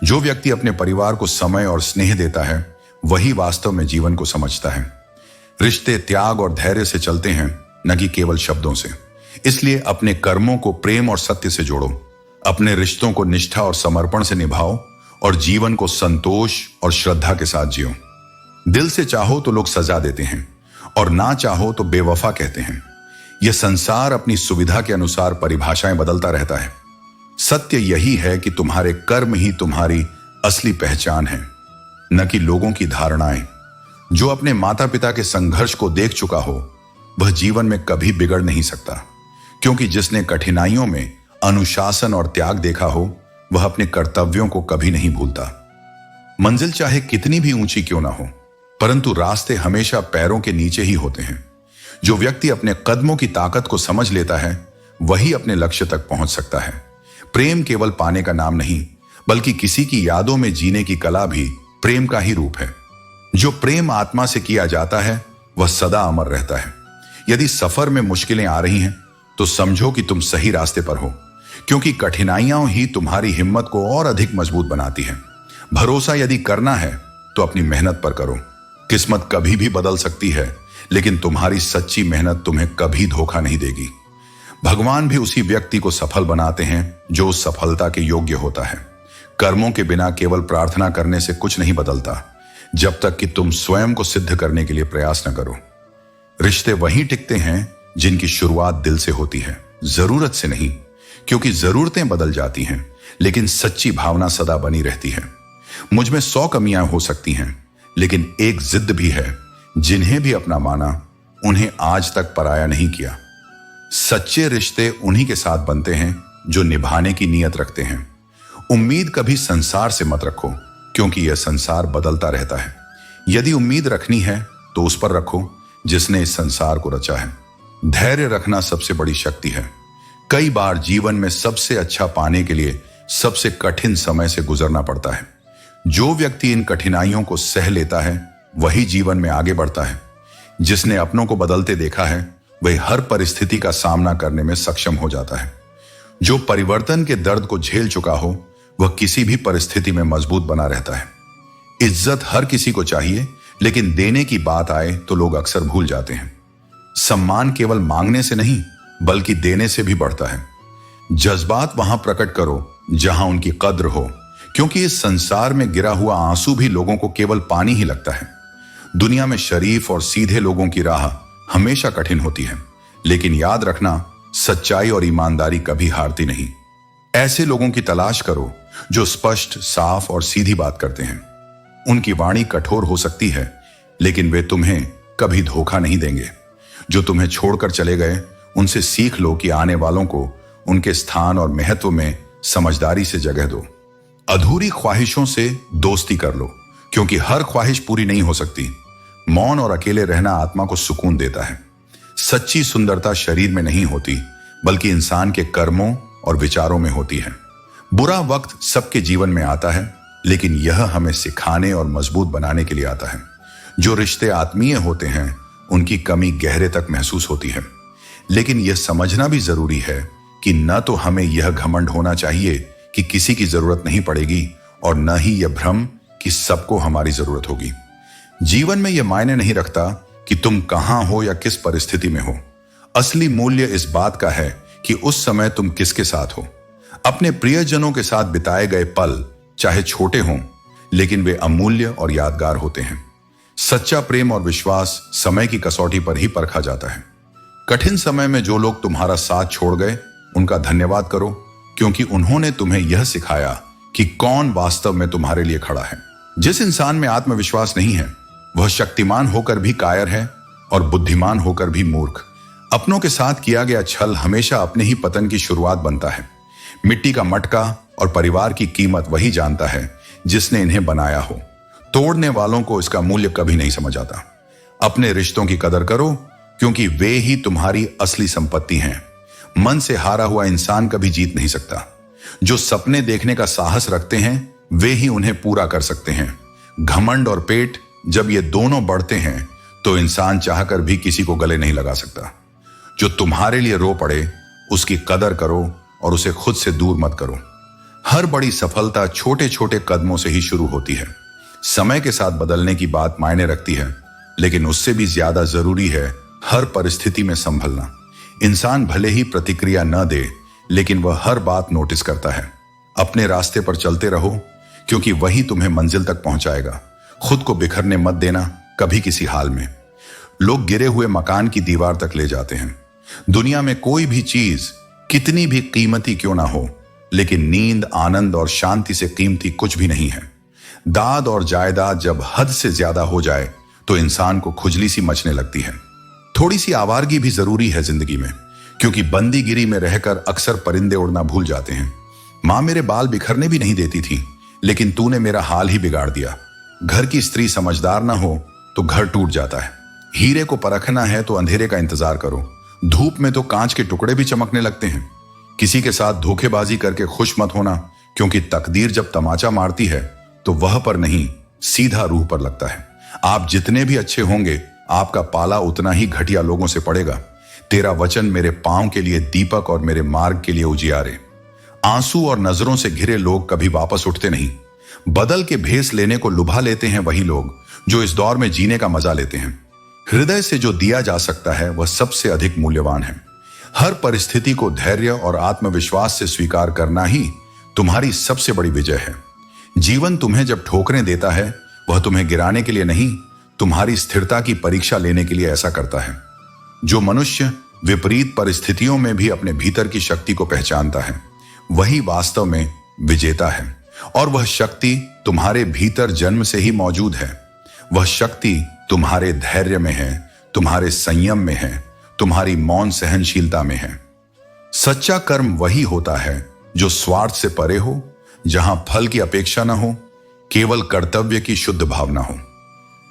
जो व्यक्ति अपने परिवार को समय और स्नेह देता है, वही वास्तव में जीवन को समझता है। रिश्ते त्याग और धैर्य से चलते हैं, न कि केवल शब्दों से। इसलिए अपने कर्मों को प्रेम और सत्य से जोड़ो। अपने रिश्तों को निष्ठा और समर्पण से निभाओ और जीवन को संतोष और श्रद्धा के साथ जियो। दिल से चाहो तो लोग सजा देते हैं और ना चाहो तो बेवफा कहते हैं। यह संसार अपनी सुविधा के अनुसार परिभाषाएं बदलता रहता है। सत्य यही है कि तुम्हारे कर्म ही तुम्हारी असली पहचान है, न कि लोगों की धारणाएं। जो अपने माता पिता के संघर्ष को देख चुका हो, वह जीवन में कभी बिगड़ नहीं सकता, क्योंकि जिसने कठिनाइयों में अनुशासन और त्याग देखा हो, वह अपने कर्तव्यों को कभी नहीं भूलता। मंजिल चाहे कितनी भी ऊंची क्यों ना हो, परंतु रास्ते हमेशा पैरों के नीचे ही होते हैं। जो व्यक्ति अपने कदमों की ताकत को समझ लेता है, वही अपने लक्ष्य तक पहुंच सकता है। प्रेम केवल पाने का नाम नहीं, बल्कि किसी की यादों में जीने की कला भी प्रेम का ही रूप है। जो प्रेम आत्मा से किया जाता है, वह सदा अमर रहता है। यदि सफर में मुश्किलें आ रही हैं, तो समझो कि तुम सही रास्ते पर हो, क्योंकि कठिनाइयां ही तुम्हारी हिम्मत को और अधिक मजबूत बनाती हैं। भरोसा यदि करना है तो अपनी मेहनत पर करो। किस्मत कभी भी बदल सकती है, लेकिन तुम्हारी सच्ची मेहनत तुम्हें कभी धोखा नहीं देगी। भगवान भी उसी व्यक्ति को सफल बनाते हैं जो उस सफलता के योग्य होता है। कर्मों के बिना केवल प्रार्थना करने से कुछ नहीं बदलता, जब तक कि तुम स्वयं को सिद्ध करने के लिए प्रयास न करो। रिश्ते वहीं टिकते हैं जिनकी शुरुआत दिल से होती है, जरूरत से नहीं, क्योंकि जरूरतें बदल जाती हैं, लेकिन सच्ची भावना सदा बनी रहती है। मुझ में 100 कमियां हो सकती हैं, लेकिन एक जिद भी है। जिन्हें भी अपना माना, उन्हें आज तक पराया नहीं किया। सच्चे रिश्ते उन्हीं के साथ बनते हैं जो निभाने की नीयत रखते हैं। उम्मीद कभी संसार से मत रखो, क्योंकि यह संसार बदलता रहता है। यदि उम्मीद रखनी है तो उस पर रखो जिसने इस संसार को रचा है। धैर्य रखना सबसे बड़ी शक्ति है। कई बार जीवन में सबसे अच्छा पाने के लिए सबसे कठिन समय से गुजरना पड़ता है। जो व्यक्ति इन कठिनाइयों को सह लेता है, वही जीवन में आगे बढ़ता है। जिसने अपनों को बदलते देखा है, वह हर परिस्थिति का सामना करने में सक्षम हो जाता है। जो परिवर्तन के दर्द को झेल चुका हो, वह किसी भी परिस्थिति में मजबूत बना रहता है। इज्जत हर किसी को चाहिए, लेकिन देने की बात आए तो लोग अक्सर भूल जाते हैं। सम्मान केवल मांगने से नहीं, बल्कि देने से भी बढ़ता है। जज्बात वहां प्रकट करो जहां उनकी कद्र हो, क्योंकि इस संसार में गिरा हुआ आंसू भी लोगों को केवल पानी ही लगता है। दुनिया में शरीफ और सीधे लोगों की राह हमेशा कठिन होती है, लेकिन याद रखना, सच्चाई और ईमानदारी कभी हारती नहीं। ऐसे लोगों की तलाश करो जो स्पष्ट, साफ और सीधी बात करते हैं। उनकी वाणी कठोर हो सकती है, लेकिन वे तुम्हें कभी धोखा नहीं देंगे। जो तुम्हें छोड़कर चले गए, उनसे सीख लो कि आने वालों को उनके स्थान और महत्व में समझदारी से जगह दो। अधूरी ख्वाहिशों से दोस्ती कर लो, क्योंकि हर ख्वाहिश पूरी नहीं हो सकती। मौन और अकेले रहना आत्मा को सुकून देता है। सच्ची सुंदरता शरीर में नहीं होती, बल्कि इंसान के कर्मों और विचारों में होती है। बुरा वक्त सबके जीवन में आता है, लेकिन यह हमें सिखाने और मजबूत बनाने के लिए आता है। जो रिश्ते आत्मीय होते हैं, उनकी कमी गहरे तक महसूस होती है, लेकिन यह समझना भी जरूरी है कि न तो हमें यह घमंड होना चाहिए कि किसी की जरूरत नहीं पड़ेगी, और न ही यह भ्रम कि सबको हमारी जरूरत होगी। जीवन में यह मायने नहीं रखता कि तुम कहां हो या किस परिस्थिति में हो। असली मूल्य इस बात का है कि उस समय तुम किसके साथ हो। अपने प्रियजनों के साथ बिताए गए पल चाहे छोटे हों, लेकिन वे अमूल्य और यादगार होते हैं। सच्चा प्रेम और विश्वास समय की कसौटी पर ही परखा जाता है। कठिन समय में जो लोग तुम्हारा साथ छोड़ गए, उनका धन्यवाद करो, क्योंकि उन्होंने तुम्हें यह सिखाया कि कौन वास्तव में तुम्हारे लिए खड़ा है। जिस इंसान में आत्मविश्वास नहीं है, वह शक्तिमान होकर भी कायर है और बुद्धिमान होकर भी मूर्ख। अपनों के साथ किया गया छल हमेशा अपने ही पतन की शुरुआत बनता है। मिट्टी का मटका और परिवार की कीमत वही जानता है जिसने इन्हें बनाया हो। तोड़ने वालों को इसका मूल्य कभी नहीं समझ आता। अपने रिश्तों की कदर करो, क्योंकि वे ही तुम्हारी असली संपत्ति हैं। मन से हारा हुआ इंसान कभी जीत नहीं सकता। जो सपने देखने का साहस रखते हैं वे ही उन्हें पूरा कर सकते हैं। घमंड और पेट जब ये दोनों बढ़ते हैं तो इंसान चाहकर भी किसी को गले नहीं लगा सकता। जो तुम्हारे लिए रो पड़े उसकी कदर करो और उसे खुद से दूर मत करो। हर बड़ी सफलता छोटे छोटे कदमों से ही शुरू होती है। समय के साथ बदलने की बात मायने रखती है, लेकिन उससे भी ज्यादा जरूरी है हर परिस्थिति में संभलना। इंसान भले ही प्रतिक्रिया न दे, लेकिन वह हर बात नोटिस करता है। अपने रास्ते पर चलते रहो, क्योंकि वही तुम्हें मंजिल तक पहुंचाएगा। खुद को बिखरने मत देना कभी किसी हाल में। लोग गिरे हुए मकान की दीवार तक ले जाते हैं। दुनिया में कोई भी चीज कितनी भी कीमती क्यों ना हो, लेकिन नींद, आनंद और शांति से कीमती कुछ भी नहीं है। दाद और जायदाद जब हद से ज्यादा हो जाए तो इंसान को खुजली सी मचने लगती है। थोड़ी सी आवारगी भी जरूरी है जिंदगी में, क्योंकि बंदीगिरी में रहकर अक्सर परिंदे उड़ना भूल जाते हैं। मां मेरे बाल बिखरने भी नहीं देती थी, लेकिन तूने मेरा हाल ही बिगाड़ दिया। घर की स्त्री समझदार ना हो तो घर टूट जाता है। हीरे को परखना है तो अंधेरे का इंतजार करो। धूप में तो कांच के टुकड़े भी चमकने लगते हैं। किसी के साथ धोखेबाजी करके खुश मत होना, क्योंकि तकदीर जब तमाचा मारती है तो वह पर नहीं, सीधा रूह पर लगता है। आप जितने भी अच्छे होंगे, आपका पाला उतना ही घटिया लोगों से पड़ेगा। तेरा वचन मेरे पांव के लिए दीपक और मेरे मार्ग के लिए उजियारे। आंसू और नजरों से घिरे लोग कभी वापस उठते नहीं। बदल के भेस लेने को लुभा लेते हैं वही लोग जो इस दौर में जीने का मजा लेते हैं। हृदय से जो दिया जा सकता है वह सबसे अधिक मूल्यवान है। हर परिस्थिति को धैर्य और आत्मविश्वास से स्वीकार करना ही तुम्हारी सबसे बड़ी विजय है। जीवन तुम्हें जब ठोकरें देता है वह तुम्हें गिराने के लिए नहीं, तुम्हारी स्थिरता की परीक्षा लेने के लिए ऐसा करता है। जो मनुष्य विपरीत परिस्थितियों में भी अपने भीतर की शक्ति को पहचानता है वही वास्तव में विजेता है। और वह शक्ति तुम्हारे भीतर जन्म से ही मौजूद है। वह शक्ति तुम्हारे धैर्य में है, तुम्हारे संयम में है, तुम्हारी मौन सहनशीलता में है। सच्चा कर्म वही होता है जो स्वार्थ से परे हो, जहां फल की अपेक्षा ना हो, केवल कर्तव्य की शुद्ध भावना हो।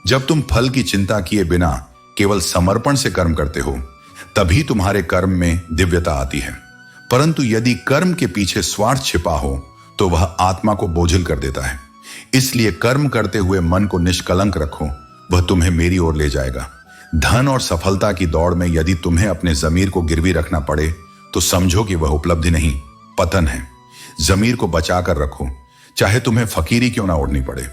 जब तुम फल की चिंता किए बिना केवल समर्पण से कर्म करते हो, तभी तुम्हारे कर्म में दिव्यता आती है। परंतु यदि कर्म के पीछे स्वार्थ छिपा हो तो वह आत्मा को बोझिल कर देता है। इसलिए कर्म करते हुए मन को निष्कलंक रखो, वह तुम्हें मेरी ओर ले जाएगा। धन और सफलता की दौड़ में यदि तुम्हें अपने जमीर को गिरवी रखना पड़े तो समझो कि वह उपलब्धि नहीं, पतन है। जमीर को बचा कर रखो, चाहे तुम्हें फकीरी क्यों ना ओढ़नी पड़े,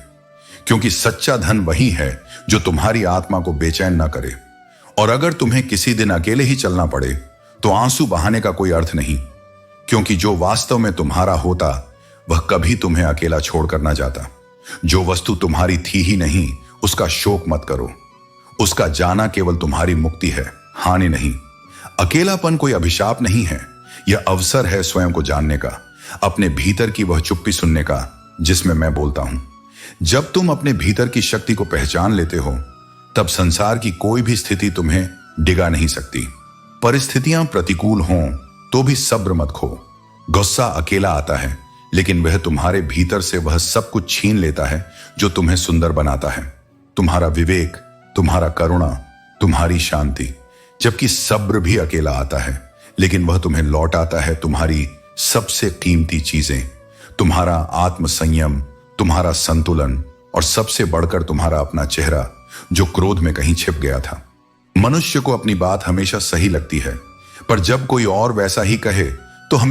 क्योंकि सच्चा धन वही है जो तुम्हारी आत्मा को बेचैन ना करे। और अगर तुम्हें किसी दिन अकेले ही चलना पड़े तो आंसू बहाने का कोई अर्थ नहीं, क्योंकि जो वास्तव में तुम्हारा होता वह कभी तुम्हें अकेला छोड़कर ना जाता। जो वस्तु तुम्हारी थी ही नहीं उसका शोक मत करो। उसका जाना केवल तुम्हारी मुक्ति है, हानि नहीं। अकेलापन कोई अभिशाप नहीं है, यह अवसर है स्वयं को जानने का, अपने भीतर की वह चुप्पी सुनने का जिसमें मैं बोलता हूं। जब तुम अपने भीतर की शक्ति को पहचान लेते हो तब संसार की कोई भी स्थिति तुम्हें डिगा नहीं सकती। परिस्थितियां प्रतिकूल हों तो भी सब्र मत खो। गुस्सा अकेला आता है, लेकिन वह तुम्हारे भीतर से वह सब कुछ छीन लेता है जो तुम्हें सुंदर बनाता है। तुम्हारा विवेक, तुम्हारा करुणा, तुम्हारी शांति। जबकि सब्र भी अकेला आता है, लेकिन वह तुम्हें लौटाता है तुम्हारी सबसे कीमती चीजें, तुम्हारा आत्मसंयम, तुम्हारा संतुलन और सबसे बढ़कर तुम्हारा अपना चेहरा जो क्रोध में कहीं छिप गया था। मनुष्य को अपनी बात हमेशा सही लगती है, पर जब कोई और वैसा ही कहे